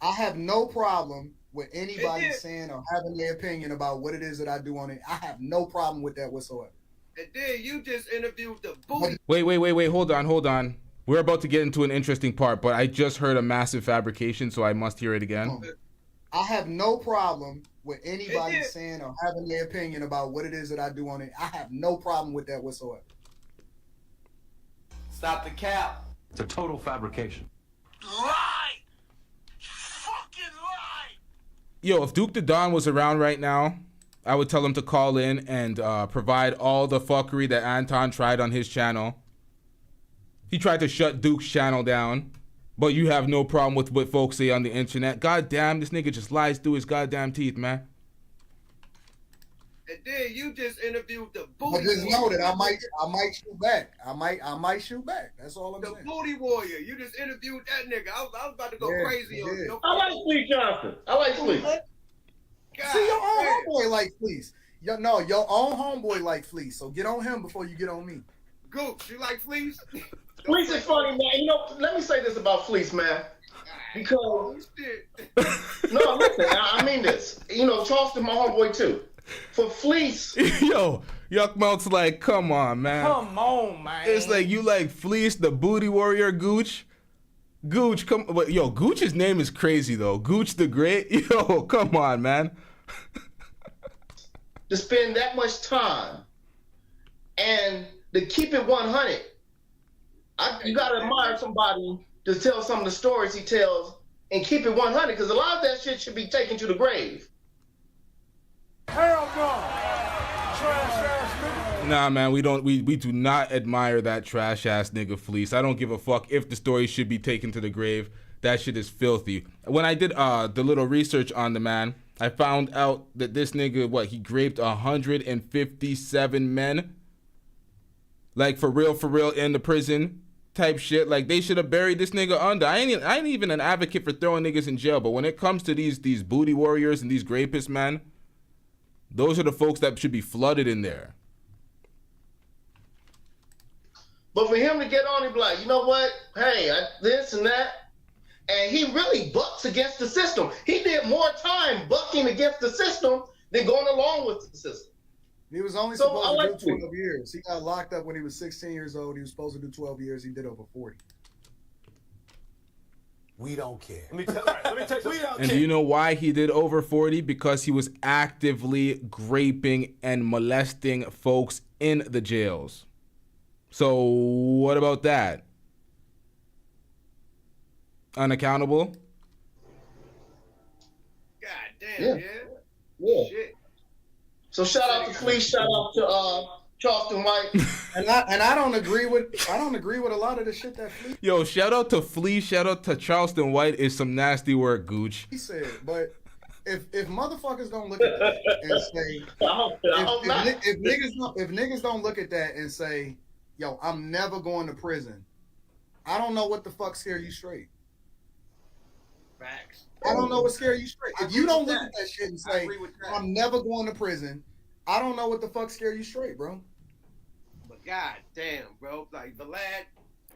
I have no problem with anybody saying or having their opinion about what it is that I do on it. I have no problem with that whatsoever. And then you just interviewed the booty. Wait. Hold on. We're about to get into an interesting part, but I just heard a massive fabrication, so I must hear it again. I have no problem with anybody saying or having their opinion about what it is that I do on it. I have no problem with that whatsoever. Stop the cap. It's a total fabrication. Lie! Fucking lie! Yo, if Duke the Don was around right now, I would tell him to call in and provide all the fuckery that Anton tried on his channel. He tried to shut Duke's channel down, but you have no problem with what folks say on the internet. God damn, this nigga just lies through his goddamn teeth, man. And then you just interviewed the booty. But just know that I might shoot back. I might shoot back. That's all I'm saying. The booty warrior. You just interviewed that nigga. I was about to go crazy on you. I like Fleece Johnson. I like Fleece. See, your own homeboy like Fleece. Your own homeboy like Fleece. So get on him before you get on me. Gooch, you like Fleece? Fleece is funny, man. You know, let me say this about Fleece, man. Because no, listen, I mean this. You know, Charleston, my homeboy too. For Fleece, yo, Yuck Mouth's like, come on, man. Come on, man. It's like you like Fleece, the booty warrior, Gooch. Gooch, yo, Gooch's name is crazy though. Gooch the Great. Yo, come on, man. To spend that much time and to keep it 100, you gotta admire somebody to tell some of the stories he tells and keep it 100, because a lot of that shit should be taken to the grave. Hell no! Trash ass nigga. Nah, man, we do not admire that trash ass nigga Fleece. I don't give a fuck if the story should be taken to the grave. That shit is filthy. When I did the little research on the man, I found out that this nigga, he raped 157 men. Like for real in the prison type shit. Like they should have buried this nigga under. I ain't even an advocate for throwing niggas in jail, but when it comes to these booty warriors and these rapists, man, those are the folks that should be flooded in there. But for him to get on and be like, you know what? Hey, this and that. And he really bucks against the system. He did more time bucking against the system than going along with the system. He was only supposed to do 12 years. He got locked up when he was 16 years old. He was supposed to do 12 years. He did over 40. We don't care. Let me tell you, we don't And care. do you know why he did over 40? Because he was actively raping and molesting folks in the jails. So what about that? Unaccountable? God damn, Yeah. Shit. So shout out to Fleece, shout out to Charleston White. And I don't agree with a lot of the shit that Fleece. Yo, shout out to Fleece, shout out to Charleston White is some nasty work, Gooch. He said, but if motherfuckers don't look at that and say, if niggas don't look at that and say, yo, I'm never going to prison, I don't know what the fuck scare you straight. Facts. I don't know what scare you straight. If you don't look at that shit and say, I'm never going to prison, I don't know what the fuck scare you straight, bro. But god damn, bro. Like, Vlad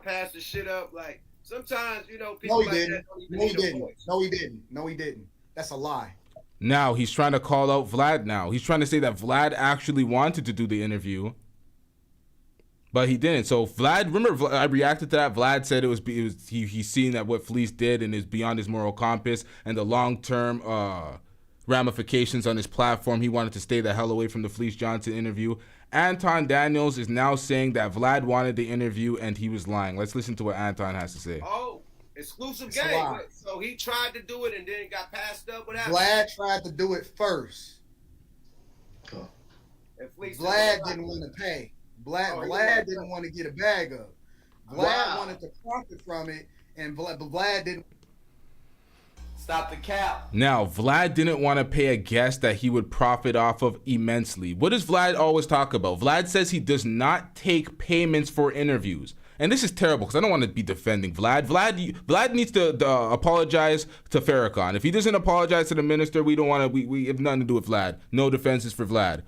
passed the shit up. Like, sometimes, people No, he like didn't. that don't even No, he need a didn't. voice. No, he didn't. No, he didn't. That's a lie. Now he's trying to call out Vlad now. He's trying to say that Vlad actually wanted to do the interview, but he didn't. So Vlad, remember I reacted to that. Vlad said he's seen that what Fleece did and is beyond his moral compass and the long-term ramifications on his platform. He wanted to stay the hell away from the Fleece Johnson interview. Anton Daniels is now saying that Vlad wanted the interview and he was lying. Let's listen to what Anton has to say. Oh, exclusive It's a game. lie. So he tried to do it and then got passed up. What happened? Vlad tried to do it first. And Fleece Vlad said, didn't want to pay. Vlad right. didn't want to get a bag of. Vlad wanted to profit from it, and Vlad didn't. Stop the cap. Now, Vlad didn't want to pay a guest that he would profit off of immensely. What does Vlad always talk about? Vlad says he does not take payments for interviews. And this is terrible because I don't want to be defending Vlad. Vlad needs to apologize to Farrakhan. If he doesn't apologize to the minister, we don't want to. We have nothing to do with Vlad. No defenses for Vlad.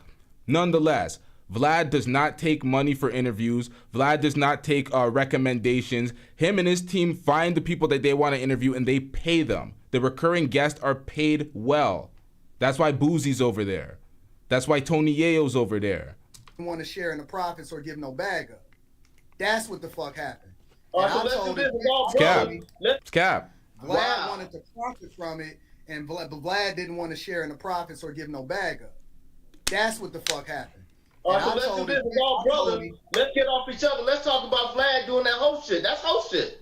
Nonetheless, Vlad does not take money for interviews. Vlad does not take recommendations. Him and his team find the people that they want to interview and they pay them. The recurring guests are paid well. That's why Boozie's over there. That's why Tony Yayo's over there. Want to share in the profits or give no bag up. That's what the fuck happened. It's cap. It's cap. Vlad wanted to profit from it, and Vlad didn't want to share in the profits or give no bag up. That's what the fuck happened. All right, so let's do this, brother. Let's get off each other. Let's talk about Vlad doing that whole shit. That's whole shit.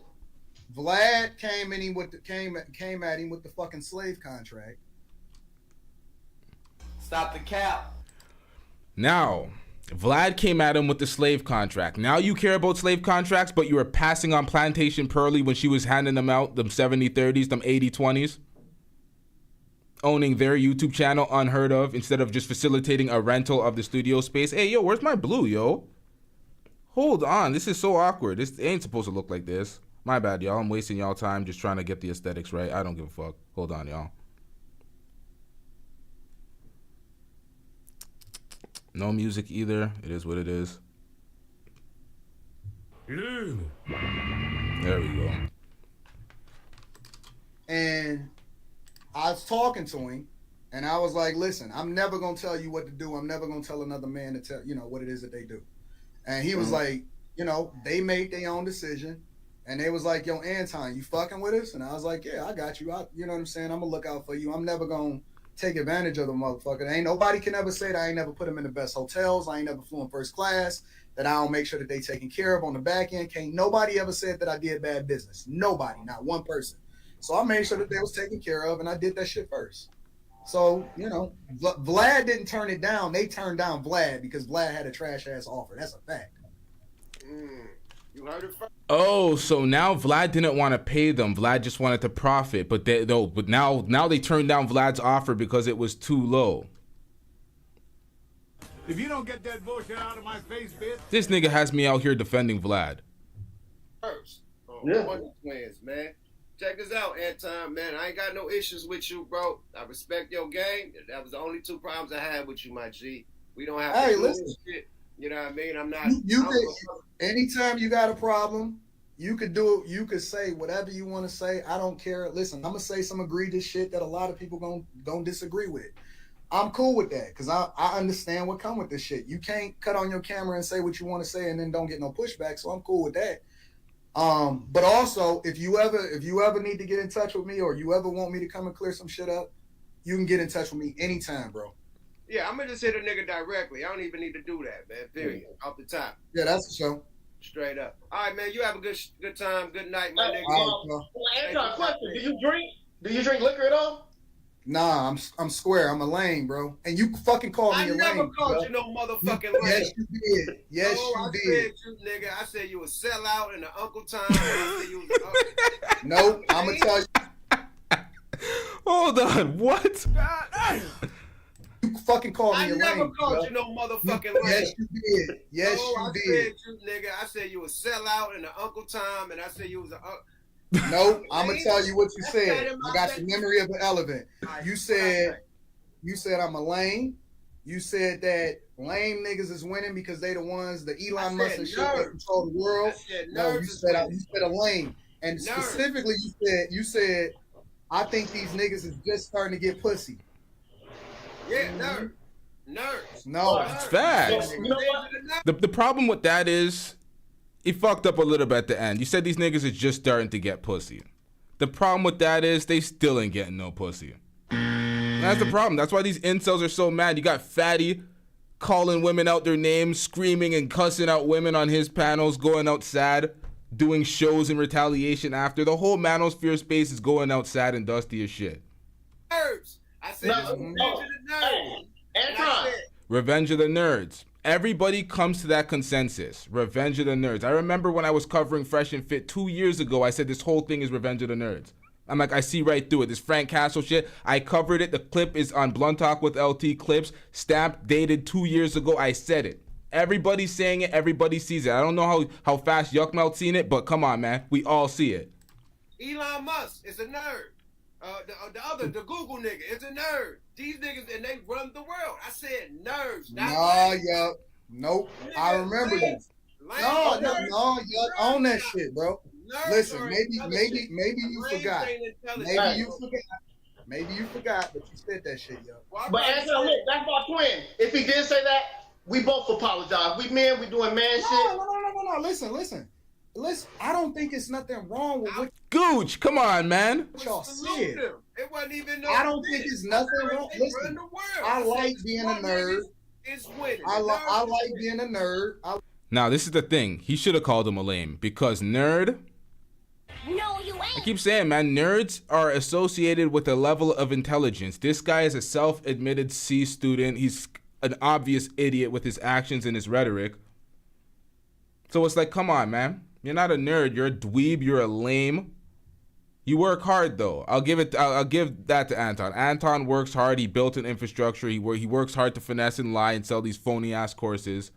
Vlad came at him with the fucking slave contract. Stop the cap. Now, Vlad came at him with the slave contract. Now you care about slave contracts, but you were passing on Plantation Pearly when she was handing them out, them 70-30s, them 80-20s. Owning their YouTube channel, unheard of, instead of just facilitating a rental of the studio space. Hey, yo, where's my blue, yo? Hold on, this is so awkward. This ain't supposed to look like this. My bad, y'all. I'm wasting y'all time just trying to get the aesthetics right. I don't give a fuck. Hold on, y'all. No music either. It is what it is. There we go. And I was talking to him, and I was like, listen, I'm never going to tell you what to do. I'm never going to tell another man to tell, what it is that they do. And he was like, they made their own decision. And they was like, yo, Anton, you fucking with us? And I was like, yeah, I got you. You know what I'm saying? I'm going to look out for you. I'm never going to take advantage of the motherfucker. Ain't nobody can ever say that I ain't never put them in the best hotels. I ain't never flew in first class, that I don't make sure that they taken care of on the back end. Can't nobody ever said that I did bad business. Nobody, not one person. So I made sure that they was taken care of, and I did that shit first. So, Vlad didn't turn it down. They turned down Vlad because Vlad had a trash-ass offer. That's a fact. You heard it first. Oh, so now Vlad didn't want to pay them. Vlad just wanted to profit. But now they turned down Vlad's offer because it was too low. If you don't get that bullshit out of my face, bitch. This nigga has me out here defending Vlad. First. Twins, man. Check this out, Anton, man. I ain't got no issues with you, bro. I respect your game. That was the only two problems I had with you, my G. We don't have to do this shit. You know what I mean? I'm not. Anytime you got a problem, you could do it. You could say whatever you want to say. I don't care. Listen, I'm gonna say some egregious shit that a lot of people gonna disagree with. I'm cool with that because I understand what come with this shit. You can't cut on your camera and say what you want to say and then don't get no pushback. So I'm cool with that. But also, if you ever need to get in touch with me or you ever want me to come and clear some shit up, you can get in touch with me anytime, bro. Yeah, I'm gonna just hit a nigga directly. I don't even need to do that, man. Period. Off the top. Yeah, that's the show. Straight up. All right, man. You have a good time. Good night, my nigga. Anton, question: Do you drink? Do you drink liquor at all? Nah, I'm square. I'm a lame, bro. And you fucking called me a lame. I never called you no motherfucking lame. Yes, you did. Yes, you did. I said you a sellout in the Uncle Tom. I said you was Nope, I'm gonna tell you. Hold on, what? You fucking called me a lame. I never called you no motherfucking lame. Yes, you did. Yes, you did. I said you a sellout in the Uncle Tom, and I said you was a. Nope, I'm gonna tell you what you said. I got the memory of an elephant. You said I'm a lame. You said that lame niggas is winning because they the ones, the Elon Musk and shit that control the world. No, you said a lame. And specifically, you said I think these niggas is just starting to get pussy. Yeah, nerds. No, it's facts. The problem with that is, he fucked up a little bit at the end. You said these niggas is just starting to get pussy. The problem with that is they still ain't getting no pussy. That's the problem. That's why these incels are so mad. You got Fatty calling women out their names, screaming and cussing out women on his panels, going outside, doing shows in retaliation after. The whole manosphere space is going outside and dusty as shit. Nerds. I said Revenge of the Nerds. Revenge of the Nerds. Everybody comes to that consensus. Revenge of the Nerds. I remember when I was covering Fresh and Fit 2 years ago, I said this whole thing is Revenge of the Nerds. I'm like, I see right through it. This Frank Castle shit, I covered it. The clip is on Blunt Talk with LT Clips, stamped, dated 2 years ago. I said it. Everybody's saying it. Everybody sees it. I don't know how fast Yuckmouth seen it, but come on, man. We all see it. Elon Musk is a nerd. The Google nigga is a nerd. These niggas, and they run the world. I said nerds, not Yuck. Nope. I remember you. No, Yuck. Own that shit, bro. Listen, maybe you forgot. Maybe you forgot, but you said that shit, yo. But Anton, look, that's my twin. If he did say that, we both apologize. We men, we doing man shit. No. Listen. I don't think it's nothing wrong with what Gooch, come on, man. y'all said. It wasn't even no I don't think it's nothing wrong. Listen, I like being a nerd. It's winning. I like being a nerd. Now, this is the thing. He should have called him a lame because nerd. No, you ain't. I keep saying, man, nerds are associated with a level of intelligence. This guy is a self-admitted C student. He's an obvious idiot with his actions and his rhetoric. So it's like, come on, man. You're not a nerd. You're a dweeb. You're a lame. You work hard, though. I'll give that to Anton. Anton works hard. He built an infrastructure. He works hard to finesse and lie and sell these phony-ass courses.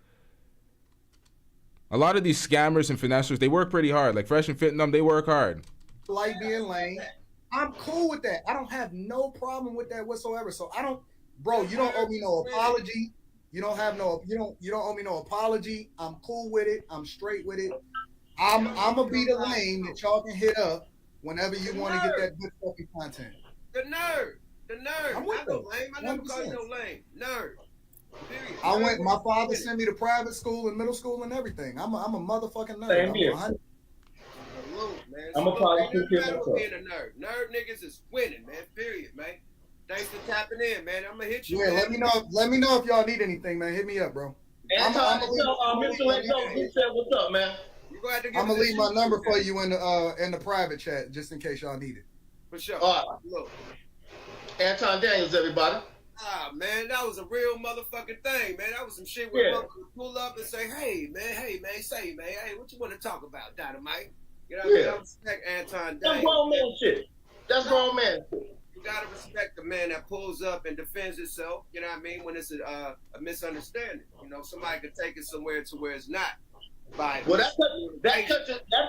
A lot of these scammers and finessers, they work pretty hard. Like Fresh and Fit and them, they work hard. Like being lame. I'm cool with that. I don't have no problem with that whatsoever. So bro, you don't owe me no apology. You don't owe me no apology. I'm cool with it. I'm straight with it. I'm gonna be the lame that y'all can hit up whenever you want to get that good fucking content. The nerd. I'm with no lame. I never call you no lame. Nerd. Period. My father sent me to private school and middle school and everything. I'm a motherfucking nerd. Same here. Salute, man. I'm a private school kid Being myself. a nerd. Nerd niggas is winning, man. Period, man. Thanks for tapping in, man. I'm gonna hit you. Yeah, man. let me know if y'all need anything, man. Hit me up, bro. Anton, Mr. Lento, he said, what's up, man? I'm gonna leave my number for you in the private chat just in case y'all need it. For sure. All right. Anton Daniels, everybody. Ah, man, that was a real motherfucking thing, man. That was some shit where motherfuckers would pull up and say, hey, man, hey, what you want to talk about, Dynamite? You know what I mean? I respect Anton. That's grown man shit. That's grown man shit. You gotta respect the man that pulls up and defends himself, you know what I mean, when it's a misunderstanding. You know, somebody could take it somewhere to where it's not. Well, that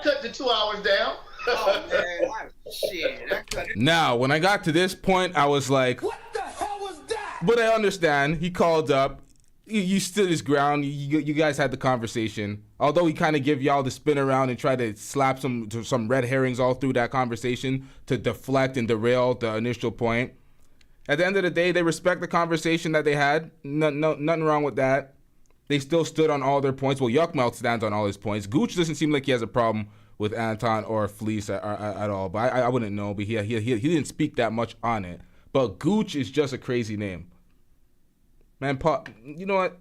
cut the 2 hours down. Oh, man, shit. That cut it. Now, when I got to this point, I was like, What the hell was that? but I understand. He called up. You stood his ground. You guys had the conversation. Although he kind of give y'all the spin around and try to slap some red herrings all through that conversation to deflect and derail the initial point. At the end of the day, they respect the conversation that they had. Nothing wrong with that. They still stood on all their points. Well, Yuckmouth stands on all his points. Gooch doesn't seem like he has a problem with Anton or Fleece at all. But I wouldn't know. But he didn't speak that much on it. But Gooch is just a crazy name. Man, you know what?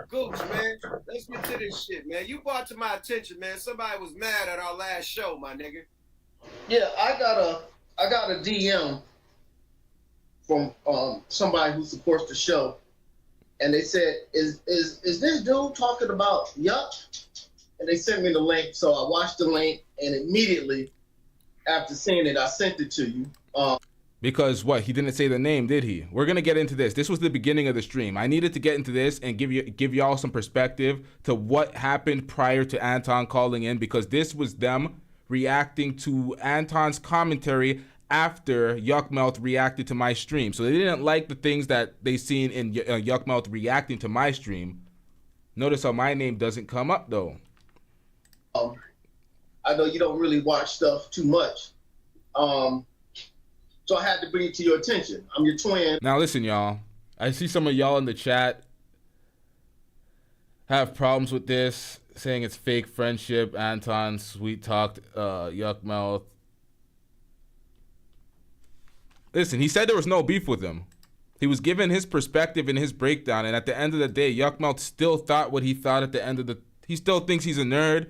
Gooch, man, let's get to this shit, man. You brought to my attention, man. Somebody was mad at our last show, my nigga. Yeah, I got a DM from somebody who supports the show, and they said, "Is this dude talking about Yuck?" And they sent me the link, so I watched the link, and immediately after seeing it, I sent it to you. Because what? He didn't say the name, did he? We're gonna get into this. This was the beginning of the stream. I needed to get into this and give y'all some perspective to what happened prior to Anton calling in, because this was them reacting to Anton's commentary after Yuckmouth reacted to my stream. So they didn't like the things that they seen in Yuckmouth reacting to my stream. Notice how my name doesn't come up though. I know you don't really watch stuff too much. So I had to bring it to your attention. I'm your twin. Now listen, y'all. I see some of y'all in the chat have problems with this, saying it's fake friendship. Anton sweet talked Yuckmouth. Listen, he said there was no beef with him. He was given his perspective and his breakdown, and at the end of the day, Yuckmouth still thought what he thought at the end of the... He still thinks he's a nerd.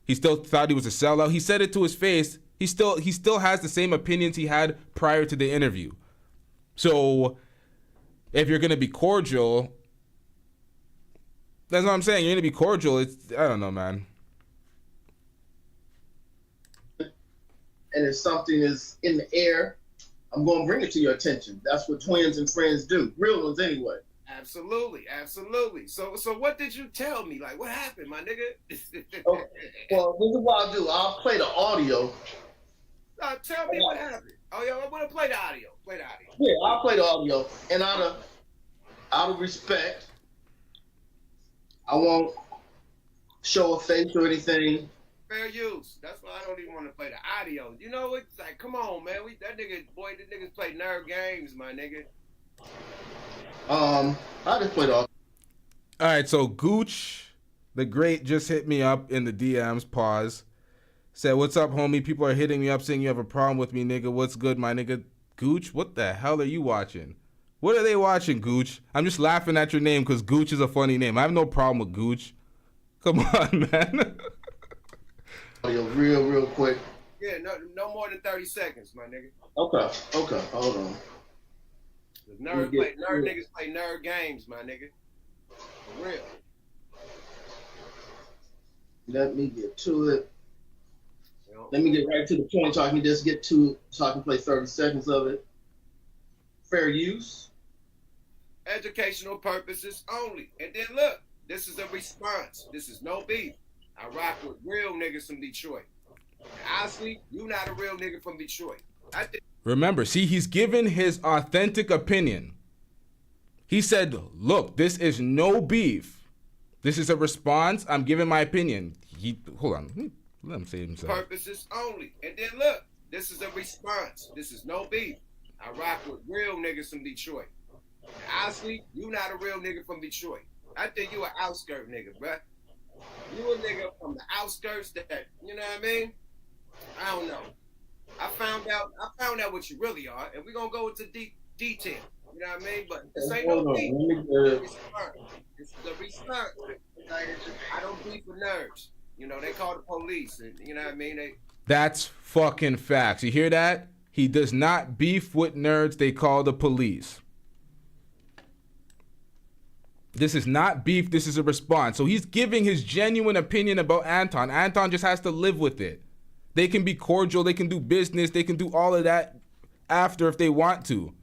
He still thought he was a sellout. He said it to his face. He still has the same opinions he had prior to the interview. So if you're gonna be cordial, that's what I'm saying. You're gonna be cordial. I don't know, man. and if something is in the air, I'm going to bring it to your attention. That's what twins and friends do. Real ones anyway. Absolutely, absolutely. So what did you tell me? Like, what happened, my nigga? Oh, well, this is what I'll do. I'll play the audio. Tell me what happened. Oh, yo, I'm going to play the audio. Play the audio. Yeah, I'll play the audio. And out of respect, I won't show a face or anything. Fair use. That's why I don't even want to play the audio. You know, it's like, come on, man. The niggas play nerd games, my nigga. I just played off. All right, so Gooch, the great, just hit me up in the DMs. Pause. Said, "What's up, homie? People are hitting me up saying you have a problem with me, nigga. What's good, my nigga?" Gooch, what the hell are you watching? What are they watching, Gooch? I'm just laughing at your name because Gooch is a funny name. I have no problem with Gooch. Come on, man. Audio real quick. Yeah, no more than 30 seconds, my nigga. Okay, hold on. Nerd niggas play nerd games, my nigga. For real. Let me get to it. Let me get right to the point so I can just get to so I can play 30 seconds of it. Fair use. Educational purposes only. And then look, this is a response. This is no beef. I rock with real niggas from Detroit. Honestly, you not a real nigga from Detroit. Remember, see, he's given his authentic opinion. He said, look, this is no beef. This is a response. I'm giving my opinion. Hold on. Let him say it himself. Purposes only. And then look, this is a response. This is no beef. I rock with real niggas from Detroit. Honestly, you not a real nigga from Detroit. I think you an outskirt nigga, bruh. You a nigga from the outskirts that, you know what I mean? I don't know. I found out what you really are, and we're gonna go into detail. You know what I mean? But this ain't no beef. It's the response. I don't beef with nerds. You know, they call the police, and you know what I mean? That's fucking facts. You hear that? He does not beef with nerds. They call the police. This is not beef. This is a response. So he's giving his genuine opinion about Anton. Anton just has to live with it. They can be cordial. They can do business. They can do all of that after if they want to.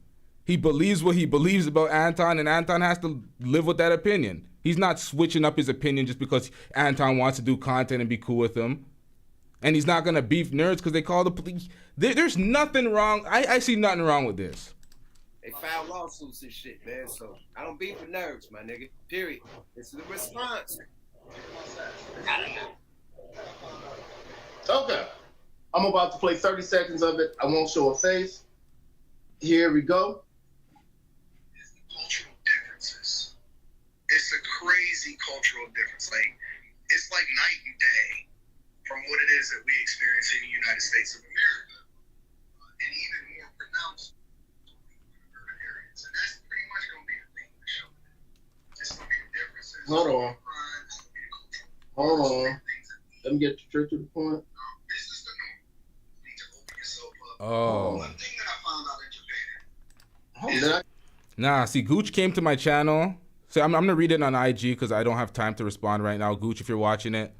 He believes what he believes about Anton, and Anton has to live with that opinion. He's not switching up his opinion just because Anton wants to do content and be cool with him. And he's not going to beef nerds because they call the police. There's nothing wrong. I see nothing wrong with this. They filed lawsuits and shit, man. So I don't beef with nerds, my nigga. Period. This is a response. Okay. I'm about to play 30 seconds of it. I won't show a face. Here we go. It's the cultural differences. It's a crazy cultural difference. Like, it's like night and day from what it is that we experience in the United States of America, and even more pronounced in urban areas. And that's pretty much going to be the thing of the show. It's going to be the differences. Hold on. Let me get straight to the point. This is the norm. You need to open yourself up. Oh. One thing that I found out in Japan. Nah, see, Gooch came to my channel. So I'm gonna read it on IG because I don't have time to respond right now. Gooch, if you're watching it,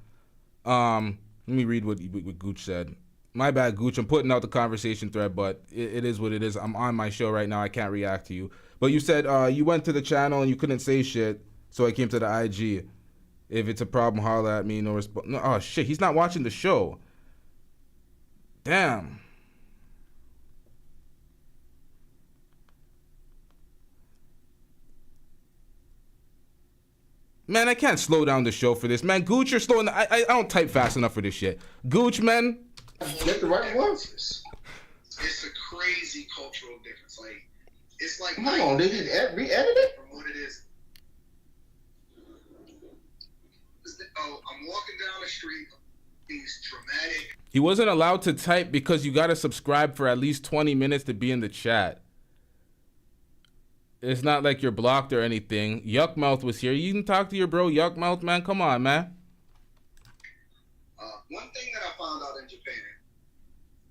let me read what Gooch said. My bad, Gooch. I'm putting out the conversation thread, but it is what it is. I'm on my show right now. I can't react to you. But you said you went to the channel and you couldn't say shit, so I came to the IG. If it's a problem, holler at me. No response. No, oh shit, he's not watching the show. Damn. Man, I can't slow down the show for this. Man, Gooch, you're slowing. I don't type fast enough for this shit. Gooch, man. Get the right ones. It's a crazy cultural difference. Like, it's like. Come on, did he re-edit it? From what it is. I'm walking down the street. These dramatic. He wasn't allowed to type because you gotta subscribe for at least 20 minutes to be in the chat. It's not like you're blocked or anything. Yuckmouth was here. You can talk to your bro Yuckmouth, man. Come on, man. One thing that I found out in Japan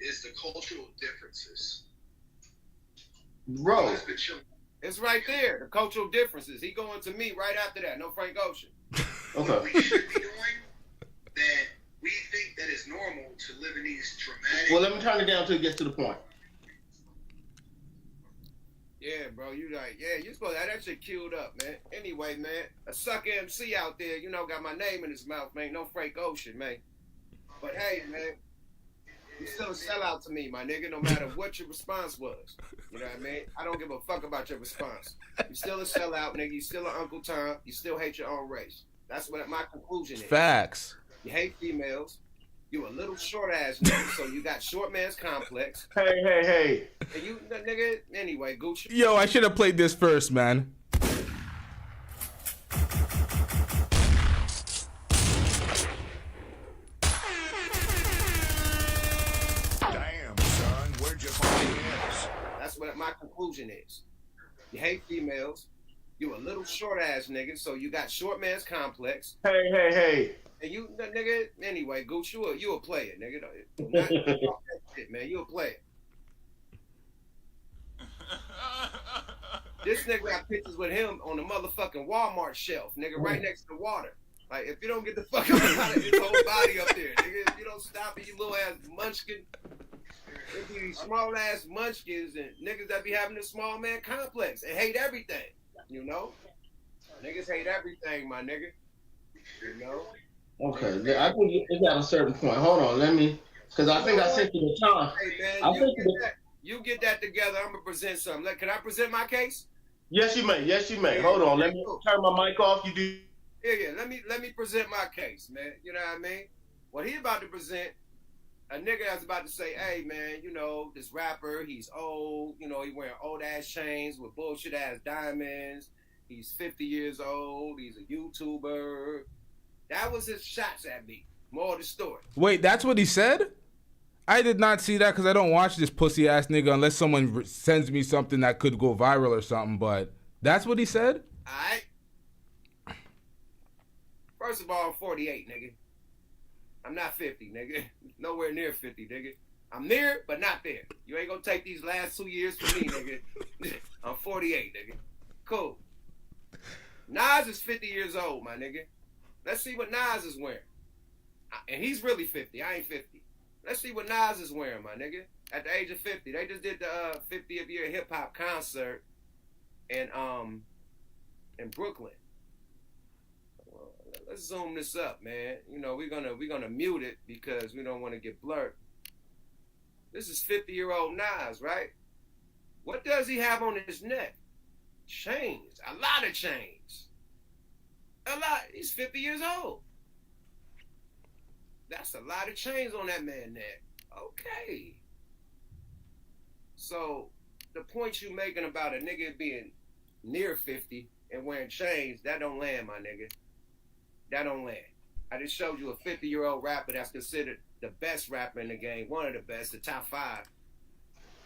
is the cultural differences. Bro. It's right there. The cultural differences. He going to me right after that. No Frank Ocean. Okay. We should be doing that we think that it's normal to live in these dramatic. Well, let me turn it down till it gets to the point. Yeah, bro, you supposed to have that shit queued up, man. Anyway, man, a sucker MC out there, you know, got my name in his mouth, man. No Frank Ocean, man. But hey, man, you still a sellout to me, my nigga, no matter what your response was. You know what I mean? I don't give a fuck about your response. You still a sellout, nigga. You still an Uncle Tom. You still hate your own race. That's what my conclusion is. Facts. You hate females. You a little short ass nigga, so you got short man's complex. Hey. And you, nigga, anyway, Gucci. Yo, I should have played this first, man. Damn, son, where'd you find this? That's what my conclusion is. You hate females. You a little short ass nigga, so you got short man's complex. Hey. And you, nigga, anyway, Gooch, you a player, nigga. Not that shit, man. You a player. This nigga got pictures with him on the motherfucking Walmart shelf, nigga, right next to the water. Like, if you don't get the fuck out of his whole body up there, nigga, if you don't stop it, you little ass munchkin. It be these small ass munchkins and niggas that be having a small man complex and hate everything, you know? Niggas hate everything, my nigga. You know? Okay, I think it's at a certain point. Hold on, let me, because I think I sent you the time. Hey, man, you get that together. I'm going to present something. Can I present my case? Yes, you may. Yeah, hold on. Let me turn my mic off. You do. Yeah. Let me present my case, man. You know what I mean? What he about to present, a nigga that's about to say, hey, man, you know, this rapper, he's old. You know, he wearing old-ass chains with bullshit-ass diamonds. He's 50 years old. He's a YouTuber. That was his shots at me. More of the story. Wait, that's what he said? I did not see that because I don't watch this pussy ass nigga unless someone sends me something that could go viral or something. But that's what he said? Alright. First of all, I'm 48, nigga. I'm not 50, nigga. Nowhere near 50, nigga. I'm near, but not there. You ain't gonna take these last 2 years from me, nigga. I'm 48, nigga. Cool. Nas is 50 years old, my nigga. Let's see what Nas is wearing. And he's really 50. I ain't 50. Let's see what Nas is wearing, my nigga. At the age of 50. They just did the 50th year hip hop concert in Brooklyn. Well, let's zoom this up, man. You know, we're gonna mute it because we don't want to get blurred. This is 50-year-old Nas, right? What does he have on his neck? Chains. A lot of chains. A lot. He's 50 years old. That's a lot of chains on that man's neck. Okay. So, the point you making about a nigga being near 50 and wearing chains, that don't land, my nigga. That don't land. I just showed you a 50-year-old rapper that's considered the best rapper in the game, one of the best, the top 5.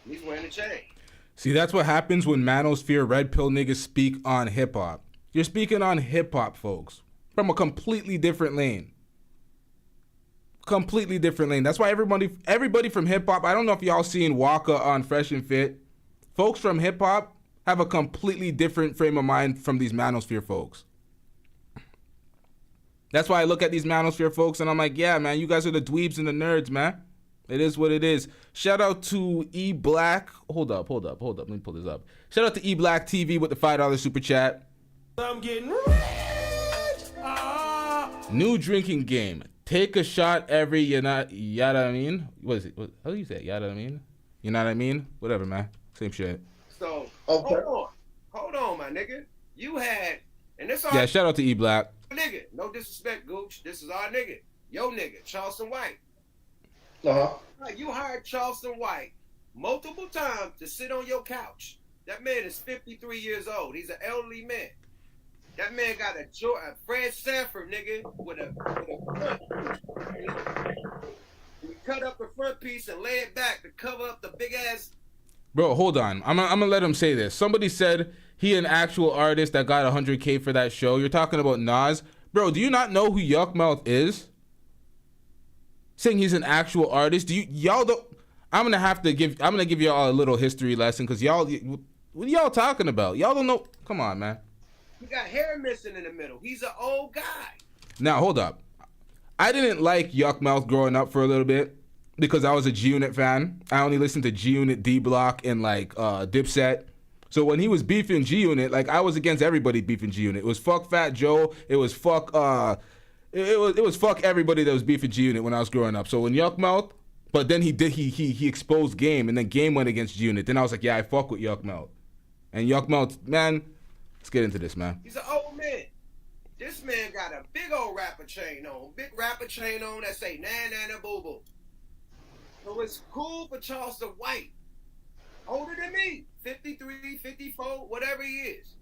He's wearing a chain. See, that's what happens when Manosphere Red Pill niggas speak on hip-hop. You're speaking on hip-hop, folks, from a completely different lane. Completely different lane. That's why everybody from hip-hop, I don't know if y'all seen Waka on Fresh and Fit. Folks from hip-hop have a completely different frame of mind from these Manosphere folks. That's why I look at these Manosphere folks and I'm like, yeah, man, you guys are the dweebs and the nerds, man. It is what it is. Shout out to E Black. Hold up. Let me pull this up. Shout out to E Black TV with the $5 super chat. I'm getting rich. New drinking game. Take a shot every, yada I mean? What is it? How do you say it? Yada I mean? You know what I mean? Whatever, man. Same shit. So, Okay. Hold on, my nigga. You had, and this all Yeah, shout out to E Black. nigga. No disrespect, Gooch. This is our nigga. Yo nigga, Charleston White. Uh-huh. You hired Charleston White multiple times to sit on your couch. That man is 53 years old. He's an elderly man. That man got a Fred Sanford, nigga, with a we cut up the front piece and lay it back to cover up the big ass. Bro, hold on. I'm gonna let him say this. Somebody said he an actual artist that got 100K for that show. You're talking about Nas. Bro, do you not know who Yuck Mouth is? Saying he's an actual artist. Y'all don't? I'm gonna give y'all a little history lesson because y'all, what are y'all talking about? Y'all don't know. Come on, man. He got hair missing in the middle. He's an old guy. Now hold up. I didn't like Yuck Mouth growing up for a little bit because I was a G-Unit fan. I only listened to G-Unit, D-Block, and like Dipset. So when he was beefing G-Unit, like I was against everybody beefing G-Unit. It was fuck Fat Joe. It was fuck it was fuck everybody that was beefing G-Unit when I was growing up. So when Yuck Mouth, but then he exposed Game, and then Game went against G-Unit. Then I was like, yeah, I fuck with Yuck Mouth. And Yuck Mouth, man, let's get into this, man. He's an old man. This man got a big old rapper chain on. Big rapper chain on that say na boo boo. So it's cool for Charleston White, older than me, 53, 54, whatever he is.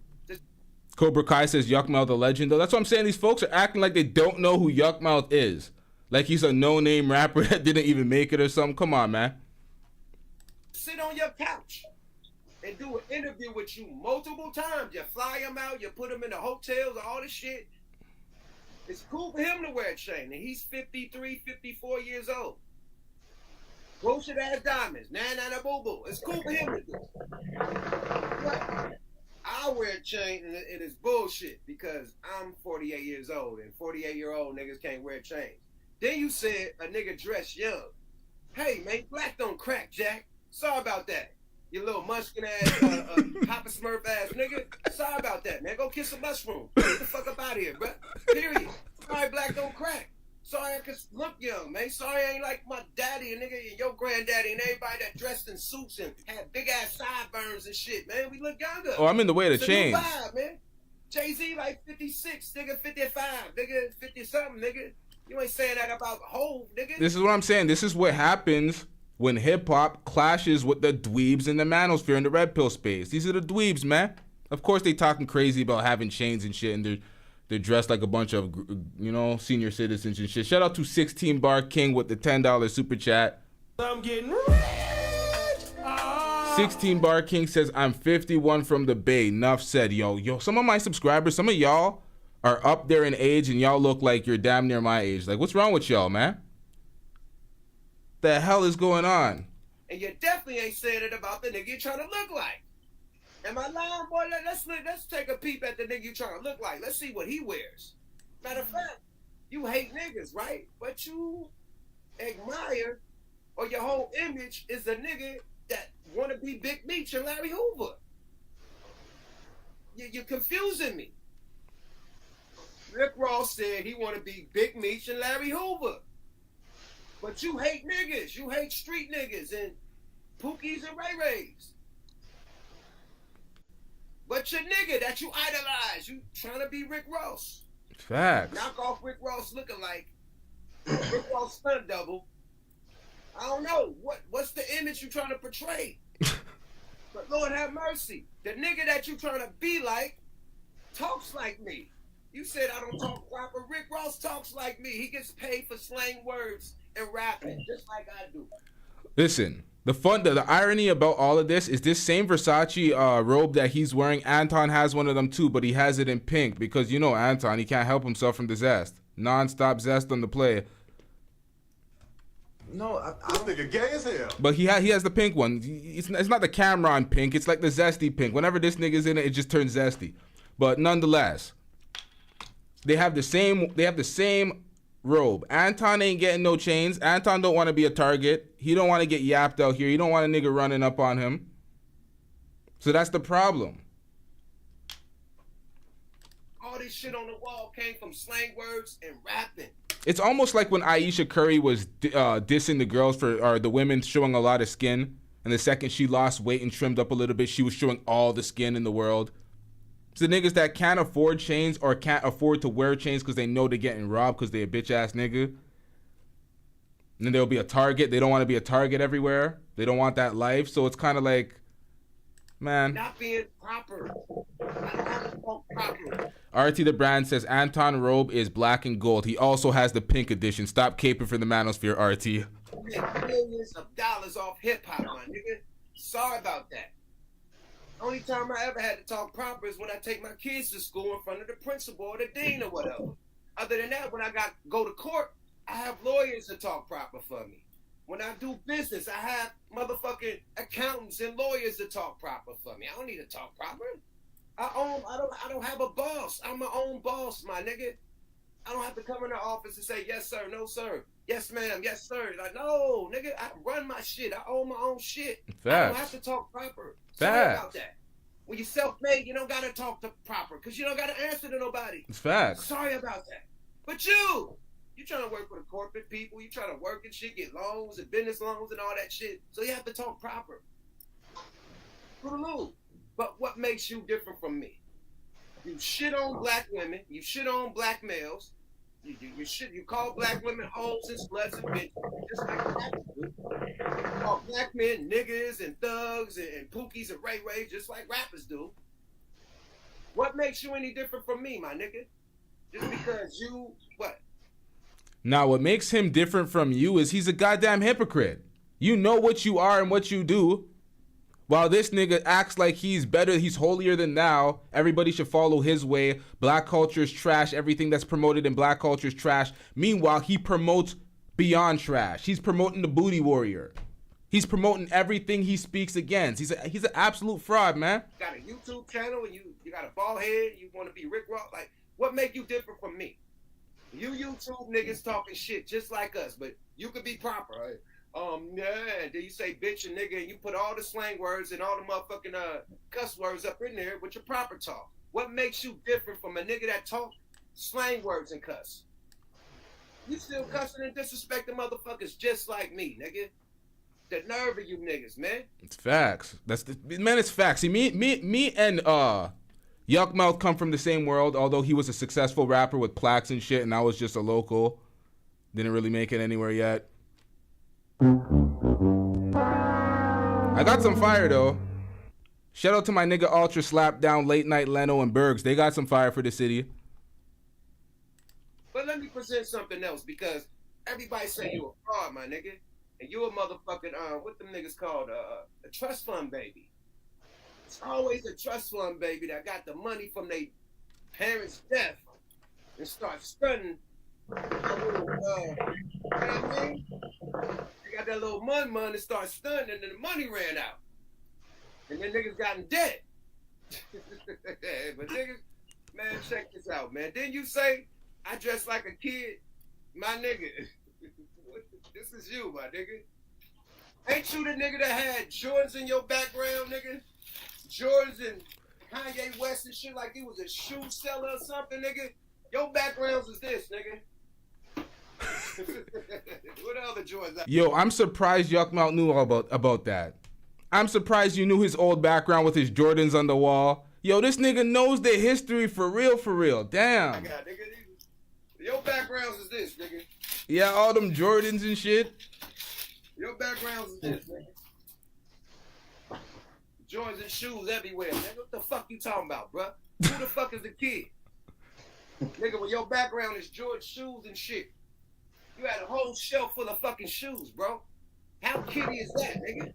Cobra Kai says Yuck Mouth a legend, though. That's what I'm saying. These folks are acting like they don't know who Yuck Mouth is. Like he's a no-name rapper that didn't even make it or something. Come on, man. Sit on your couch and do an interview with you multiple times. You fly him out, you put him in the hotels, all this shit. It's cool for him to wear a chain, and he's 53, 54 years old. Roasted ass diamonds, na boo boo. It's cool for him to do. But I wear a chain, and it is bullshit because I'm 48 years old, and 48-year-old niggas can't wear chains. Then you said a nigga dressed young. Hey, man, black don't crack, Jack. Sorry about that. You little munchkin ass, Papa Smurf ass nigga. Sorry about that, man. Go kiss a mushroom. Get the fuck up out of here, bro. Period. Sorry, black don't crack. Sorry I could look young, man. Sorry I ain't like my daddy and nigga and your granddaddy and everybody that dressed in suits and had big ass sideburns and shit, man. We look younger. Oh, I'm in the way to It's a change. new vibe, man. Jay-Z like 56, nigga, 55, nigga, 50-something, nigga. You ain't saying that about Hov, nigga. This is what I'm saying. This is what happens when hip-hop clashes with the dweebs in the manosphere in the red pill space. These are the dweebs, man. Of course they talking crazy about having chains and shit, and they're dressed like a bunch of, you know, senior citizens and shit. Shout out to 16 Bar King with the $10 super chat. I'm getting rich. 16 Bar King says, I'm 51 from the Bay. Enough said. Yo, some of my subscribers, some of y'all are up there in age, and y'all look like you're damn near my age. Like, what's wrong with y'all, man? The hell is going on? And you definitely ain't saying it about the nigga you're trying to look like. Am I lying, boy? Let's take a peep at the nigga you trying to look like. Let's see what he wears. Matter of fact, you hate niggas, right? But you admire, or your whole image is a nigga that want to be Big Meech and Larry Hoover. You're confusing me. Rick Ross said he want to be Big Meech and Larry Hoover. But you hate niggas. You hate street niggas and Pookies and Ray Rays. But your nigga that you idolize, you trying to be Rick Ross. Facts. Knock off Rick Ross looking like Rick Ross stunt double. I don't know. What's the image you trying to portray? But Lord have mercy. The nigga that you trying to be like talks like me. You said I don't talk proper. Rick Ross talks like me. He gets paid for slang words and rapping, just like I do. Listen, the irony about all of this is this same Versace robe that he's wearing, Anton has one of them too, but he has it in pink because, you know, Anton, he can't help himself from the zest. Non-stop zest on the play. No, this nigga gay as hell. But he has the pink one. It's not the Cameron pink. It's like the zesty pink. Whenever this nigga's in it, it just turns zesty. But nonetheless, they have the same robe. Anton ain't getting no chains. Anton don't want to be a target. He don't want to get yapped out here. He don't want a nigga running up on him. So that's the problem. All this shit on the wall came from slang words and rapping. It's almost like when Aisha Curry was dissing the girls or the women showing a lot of skin, and the second she lost weight and trimmed up a little bit, she was showing all the skin in the world. It's the niggas that can't afford chains or can't afford to wear chains because they know they're getting robbed because they a bitch ass nigga. And then there'll be a target. They don't want to be a target everywhere. They don't want that life. So it's kind of like, man. Not being proper. I don't have to talk proper. RT the Brand says Anton robe is black and gold. He also has the pink edition. Stop caping for the manosphere, RT. You get millions of dollars off hip hop, my nigga. Sorry about that. Only time I ever had to talk proper is when I take my kids to school in front of the principal or the dean or whatever. Other than that, when I go to court, I have lawyers to talk proper for me. When I do business, I have motherfucking accountants and lawyers to talk proper for me. I don't need to talk proper. I don't have a boss. I'm my own boss, my nigga. I don't have to come in the office and say, yes, sir, no, sir. Yes, ma'am, yes, sir. Like, no, nigga, I run my shit. I own my own shit. I don't have to talk proper. Sorry about that. When you're self-made, you don't got to talk to proper because you don't got to answer to nobody. It's facts. Sorry about that. But you trying to work for the corporate people. You trying to work and shit, get loans and business loans and all that shit. So you have to talk proper. But what makes you different from me? You shit on black women. You shit on black males. You call black women hoes and sluts and bitches, just like rappers do. You call black men niggas and thugs and pookies and ray-rays, just like rappers do. What makes you any different from me, my nigga? Just because you, what? Now, what makes him different from you is he's a goddamn hypocrite. You know what you are and what you do. While this nigga acts like he's better, he's holier than thou, everybody should follow his way. Black culture is trash. Everything that's promoted in black culture is trash. Meanwhile, he promotes beyond trash. He's promoting the booty warrior. He's promoting everything he speaks against. He's an absolute fraud, man. You got a YouTube channel and you got a bald head. You want to be Rick Ross. Like, what make you different from me? You YouTube niggas talking shit just like us, but you could be proper, right? Yeah, then you say bitch and nigga, and you put all the slang words and all the motherfucking cuss words up in there with your proper talk. What makes you different from a nigga that talk slang words and cuss? You still cussing and disrespecting motherfuckers just like me, nigga. The nerve of you niggas, man. It's facts. It's facts. See, me and Yuck Mouth come from the same world, although he was a successful rapper with plaques and shit, and I was just a local. Didn't really make it anywhere yet. I got some fire though. Shout out to my nigga Ultra Slapdown, Late Night Leno, and Bergs. They got some fire for the city. But let me present something else because everybody say you a fraud, my nigga, and you a motherfucking what them niggas called a trust fund baby. It's always a trust fund baby that got the money from their parents' death and start stunting. You know what I mean? They got that little money start stunting, and then the money ran out. And then niggas got in debt. But niggas, man, check this out, man. Didn't you say I dress like a kid? My nigga. This is you, my nigga. Ain't you the nigga that had Jordans in your background, nigga? Jordans and Kanye West and shit like he was a shoe seller or something, nigga? Your backgrounds is this, nigga. What other Jordans? Yo, I'm surprised Yuck Mouth knew all about that. I'm surprised you knew his old background with his Jordans on the wall. Yo, this nigga knows the history for real. Damn. I got, nigga. Your backgrounds is this, nigga. Yeah, all them Jordans and shit. Your backgrounds is this, nigga. Jordans and shoes everywhere, nigga. What the fuck you talking about, bruh? Who the fuck is the kid? Nigga, when your background is George shoes and shit. You had a whole shelf full of fucking shoes, bro. How kiddie is that, nigga?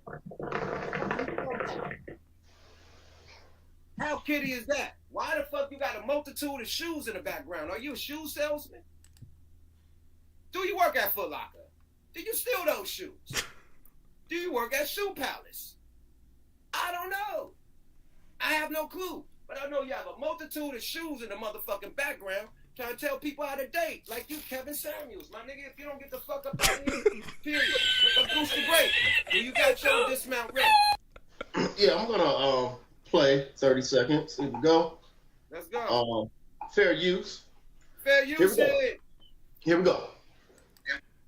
How kiddie is that? Why the fuck you got a multitude of shoes in the background? Are you a shoe salesman? Do you work at Foot Locker? Do you steal those shoes? Do you work at Shoe Palace? I don't know. I have no clue. But I know you have a multitude of shoes in the motherfucking background trying to tell people how to date, like you, Kevin Samuels. My nigga, if you don't get the fuck up out of here, period. But Goose the Great, well, you got your dismount ready. Yeah, I'm gonna play 30 seconds. Here we go. Let's go. Fair use. Fair use. Here we go.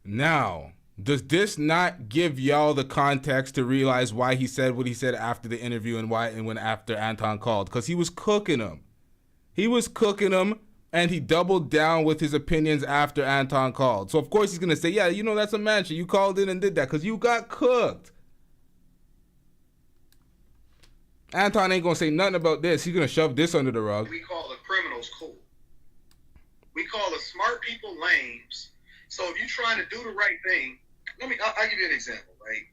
Now, does this not give y'all the context to realize why he said what he said after the interview and when after Anton called? Because he was cooking him. And he doubled down with his opinions after Anton called. So, of course, he's going to say, yeah, you know, that's a man shit. You called in and did that because you got cooked. Anton ain't going to say nothing about this. He's going to shove this under the rug. We call the criminals cool. We call the smart people lames. So if you're trying to do the right thing, I'll give you an example, right?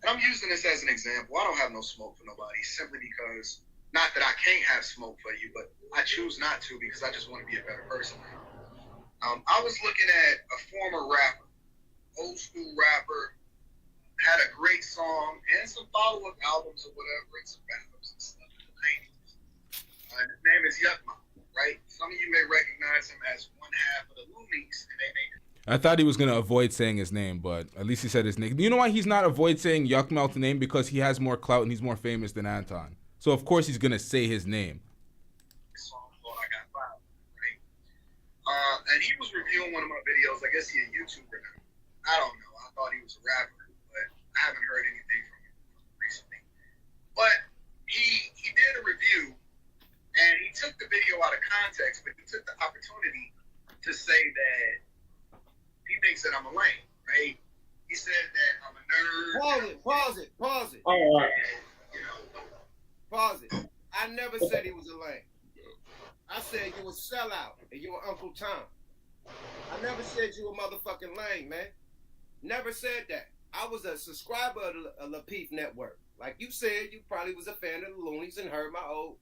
And I'm using this as an example. I don't have no smoke for nobody simply because, not that I can't have smoke for you, but I choose not to because I just want to be a better person. I was looking at a former rapper, old school rapper, had a great song and some follow-up albums or whatever, and some backups and stuff in the 90s. His name is Yuck Mouth, right? Some of you may recognize recognize him as one half of the Loonies, and they make I thought he was gonna avoid saying his name, but at least he said his name. You know why he's not avoid saying Yuckmouth's name? Because he has more clout and he's more famous than Anton. So of course he's gonna say his name. song called I Got Filed, right? And he was reviewing one of my videos. I guess he's a YouTuber now. I don't know. I thought he was a rapper, but I haven't heard anything from him recently. But he did a review, and he took the video out of context, but he took the opportunity to say that he thinks that I'm a lame, right? He said that I'm a nerd. Pause it. All right. You know, Pause it. I never said he was a lame. I said you a sellout and you were Uncle Tom. I never said you a motherfucking lame, man. Never said that. I was a subscriber of the Lapeef Network. Like you said, you probably was a fan of the Loonies and heard my old,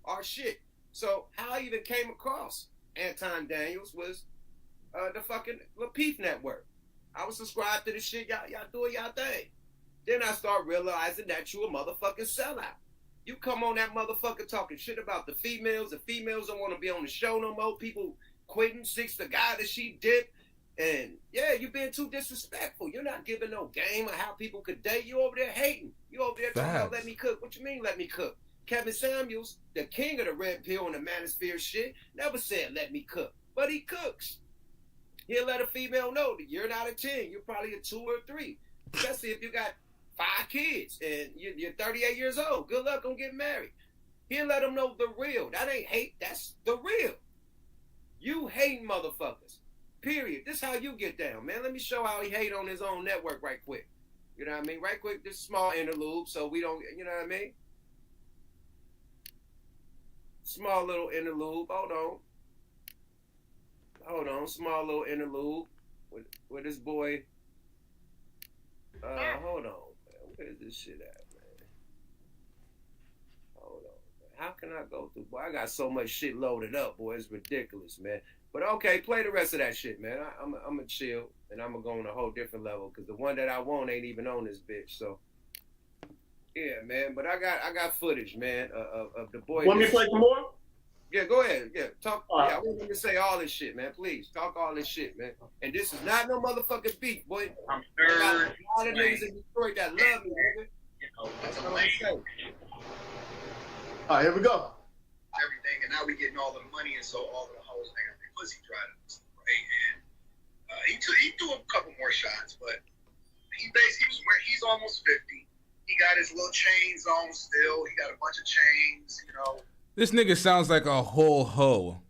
our shit. So how I even came across Anton Daniels was the fucking Lapeef Network. I was subscribed to the shit. Y'all doing y'all thing. Then I start realizing that you a motherfucking sellout. You come on that motherfucker talking shit about the females. The females don't want to be on the show no more. People quitting. Six the guy that she dipped. And yeah, you being too disrespectful. You're not giving no game of how people could date. You over there hating. You over there talking about let me cook. What you mean let me cook? Kevin Samuels, the king of the red pill and the manosphere shit, never said let me cook. But he cooks. He'll let a female know that you're not a 10. You're probably a 2 or a 3. Especially if you got 5 kids and you're 38 years old. Good luck on getting married. He'll let them know the real. That ain't hate. That's the real. You hating motherfuckers. Period. This how you get down, man. Let me show how he hate on his own network right quick. You know what I mean? Right quick, this small interlude so we don't, you know what I mean? Small little interlude. Hold on. Small little interlude with this boy. Hold on, man. Where's this shit at, man? Hold on, man. How can I go through? Boy, I got so much shit loaded up, boy. It's ridiculous, man. But okay, play the rest of that shit, man. I'm gonna chill and I'm gonna go on a whole different level because the one that I want ain't even on this bitch. So yeah, man. But I got footage, man, of the boy. Want me to play some more? Yeah, go ahead. Yeah, talk. All right. Yeah, I want him to say all this shit, man. Please talk all this shit, man. And this is not no motherfucking beef, boy. I'm I got nerd. a lot of niggas in Detroit that love me, nigga. You know, That's I'm what a I'm lame. saying. All right, here we go. Everything, and now we getting all the money, and so all the hoes they got their pussy dried up, right? And he threw a couple more shots, but he's almost 50. He got his little chains on still. He got a bunch of chains, you know. This nigga sounds like a whole hoe.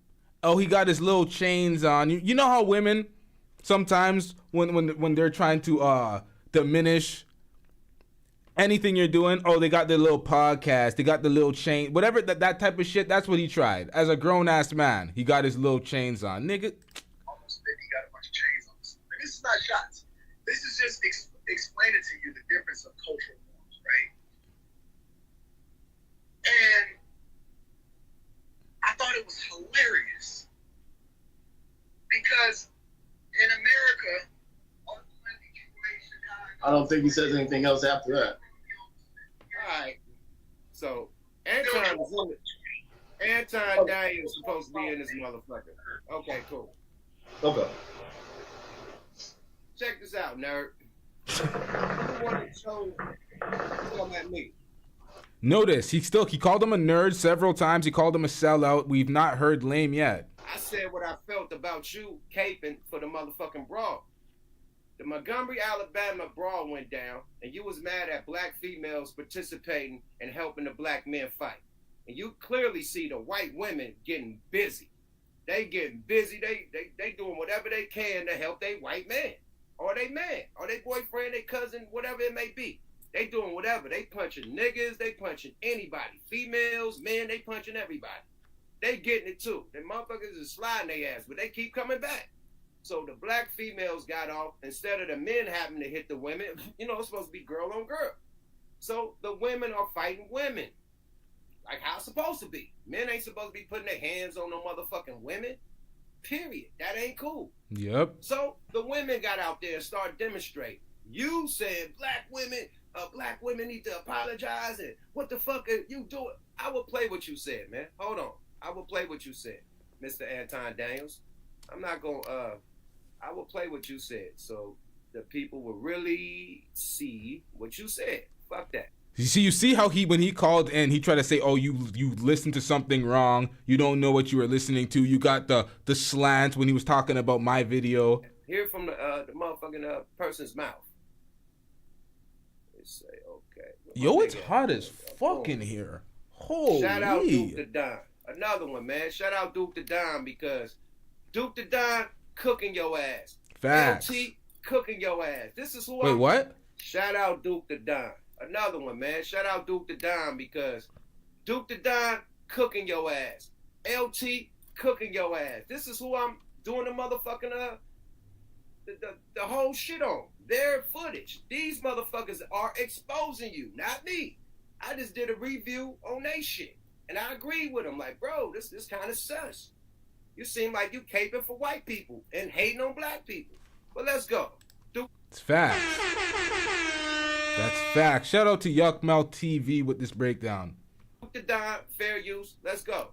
Oh, he got his little chains on. You know how women sometimes when they're trying to diminish anything you're doing, oh, they got their little podcast, they got the little chain, whatever that type of shit. That's what he tried. As a grown ass man, he got his little chains on, nigga. Almost 50, got a bunch of chains on. And this is not shots. This is just explaining to you the difference of cultural norms, right? And I thought it was hilarious because in America, I don't think he says anything else after that. All right. So Anton was in it. Anton Daniels supposed to be in this motherfucker. Okay, cool. Okay. Check this out, nerd. You want to show come at me? Notice he called him a nerd several times. He called him a sellout. We've not heard lame yet. I said what I felt about you caping for the motherfucking brawl. The Montgomery, Alabama brawl went down, and you was mad at black females participating and helping the black men fight. And you clearly see the white women getting busy. They getting busy. They doing whatever they can to help their white man, or they man, or their boyfriend, their cousin, whatever it may be. They doing whatever. They punching niggas. They punching anybody. Females, men, they punching everybody. They getting it too. The motherfuckers is sliding their ass, but they keep coming back. So the black females got off. Instead of the men having to hit the women, it's supposed to be girl on girl. So the women are fighting women. Like how it's supposed to be. Men ain't supposed to be putting their hands on no motherfucking women. Period. That ain't cool. Yep. So the women got out there and started demonstrating. You said black women need to apologize, and what the fuck are you doing? I will play what you said, man. Hold on. I will play what you said. Mr. Anton Daniels. I'm not gonna. I will play what you said, so the people will really see what you said. Fuck that. You see how when he called in, he tried to say, "Oh, you listened to something wrong. You don't know what you were listening to. You got the slant when he was talking about my video." Hear from the motherfucking person's mouth. Let's say, okay. Yo, it's hot as fuck in here. Holy. Shout out Duke the Don. Another one, man. Shout out Duke the Don, because Duke the Don cooking your ass. Facts. LT cooking your ass. This is who Wait, what? Shout out Duke the Don. Another one, man. Shout out Duke the Don, because Duke the Don cooking your ass. LT cooking your ass. This is who I'm doing the motherfucking the whole shit on. Their footage. These motherfuckers are exposing you, not me. I just did a review on they shit, and I agree with them. Like, bro, this kind of sus. You seem like you caping for white people and hating on black people. But let's go. It's facts. That's facts. Shout out to Yuckmouth TV with this breakdown. The Don, fair use. Let's go.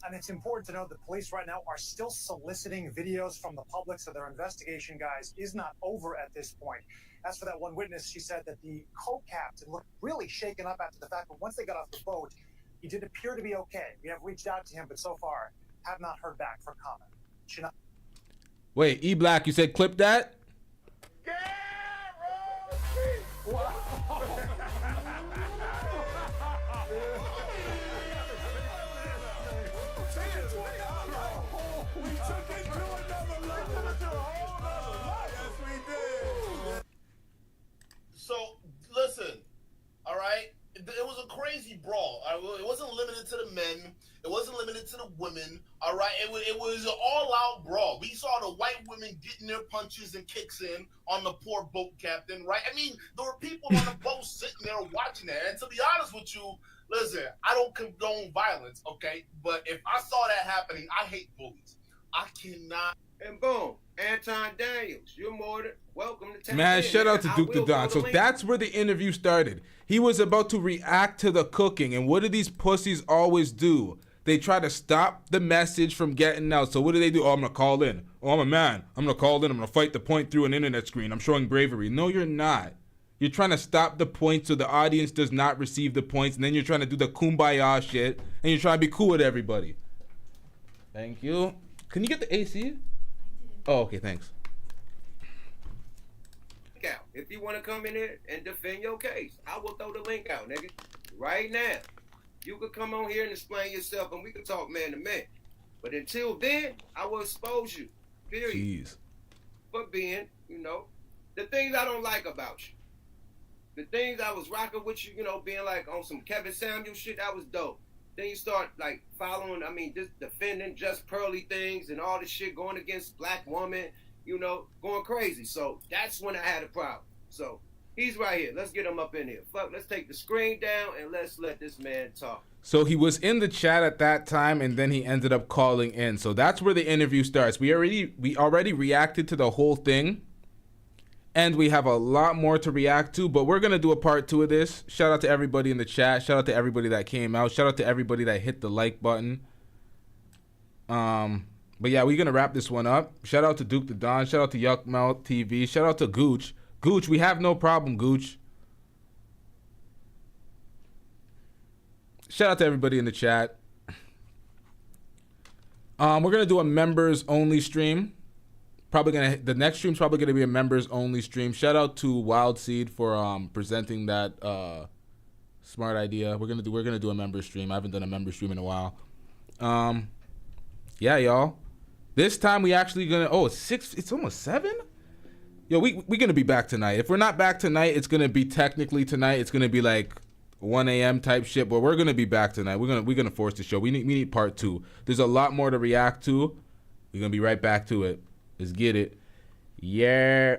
And it's important to note that police right now are still soliciting videos from the public, so their investigation, guys, is not over at this point. As for that one witness, she said that the co-captain looked really shaken up after the fact, but once they got off the boat, he did appear to be okay. We have reached out to him, but so far have not heard back for comment. Wait, E Black, you said clip that? So, listen, all right? It was a crazy brawl. It wasn't limited to the men. It wasn't limited to the women, all right? It was an all-out brawl. We saw the white women getting their punches and kicks in on the poor boat captain, right? I mean, there were people on the boat sitting there watching that. And to be honest with you, listen, I don't condone violence, okay? But if I saw that happening, I hate bullies. I cannot. And boom, Anton Daniels, you're more than welcome to Man, shout out to Duke the Don. So that's where the interview started. He was about to react to the cooking, and what do these pussies always do? They try to stop the message from getting out. So what do? Oh, I'm gonna call in. Oh, I'm a man. I'm gonna call in. I'm gonna fight the point through an internet screen. I'm showing bravery. No, you're not. You're trying to stop the point so the audience does not receive the points, and then you're trying to do the kumbaya shit, and you're trying to be cool with everybody. Thank you. Can you get the AC? Oh, okay, thanks. If you want to come in here and defend your case, I will throw the link out, nigga. Right now. You could come on here and explain yourself, and we can talk man to man. But until then, I will expose you. Period. Jeez. For being, the things I don't like about you. The things I was rocking with you, being like on some Kevin Samuel shit, that was dope. Then you start like following, just defending just pearly things and all this shit, going against black woman, going crazy. So that's when I had a problem. So he's right here. Let's get him up in here. Fuck, let's take the screen down and let's let this man talk. So he was in the chat at that time, and then he ended up calling in. So that's where the interview starts. We already reacted to the whole thing, and we have a lot more to react to, but we're going to do a part 2 of this. Shout out to everybody in the chat. Shout out to everybody that came out. Shout out to everybody that hit the like button. But yeah, we're going to wrap this one up. Shout out to Duke the Don. Shout out to Yuckmouth TV. Shout out to Gooch. Gooch, we have no problem, Gooch. Shout out to everybody in the chat. We're going to do a members only stream. The next stream's probably gonna be a members only stream. Shout out to Wild Seed for presenting that smart idea. We're gonna do a members stream. I haven't done a members stream in a while. Yeah, y'all. This time we actually gonna it's almost 7? Yo, we gonna be back tonight. If we're not back tonight, it's gonna be technically tonight. It's gonna be like 1 a.m. type shit, but we're gonna be back tonight. We're gonna force the show. We need part 2. There's a lot more to react to. We're gonna be right back to it. Let's get it. Yeah.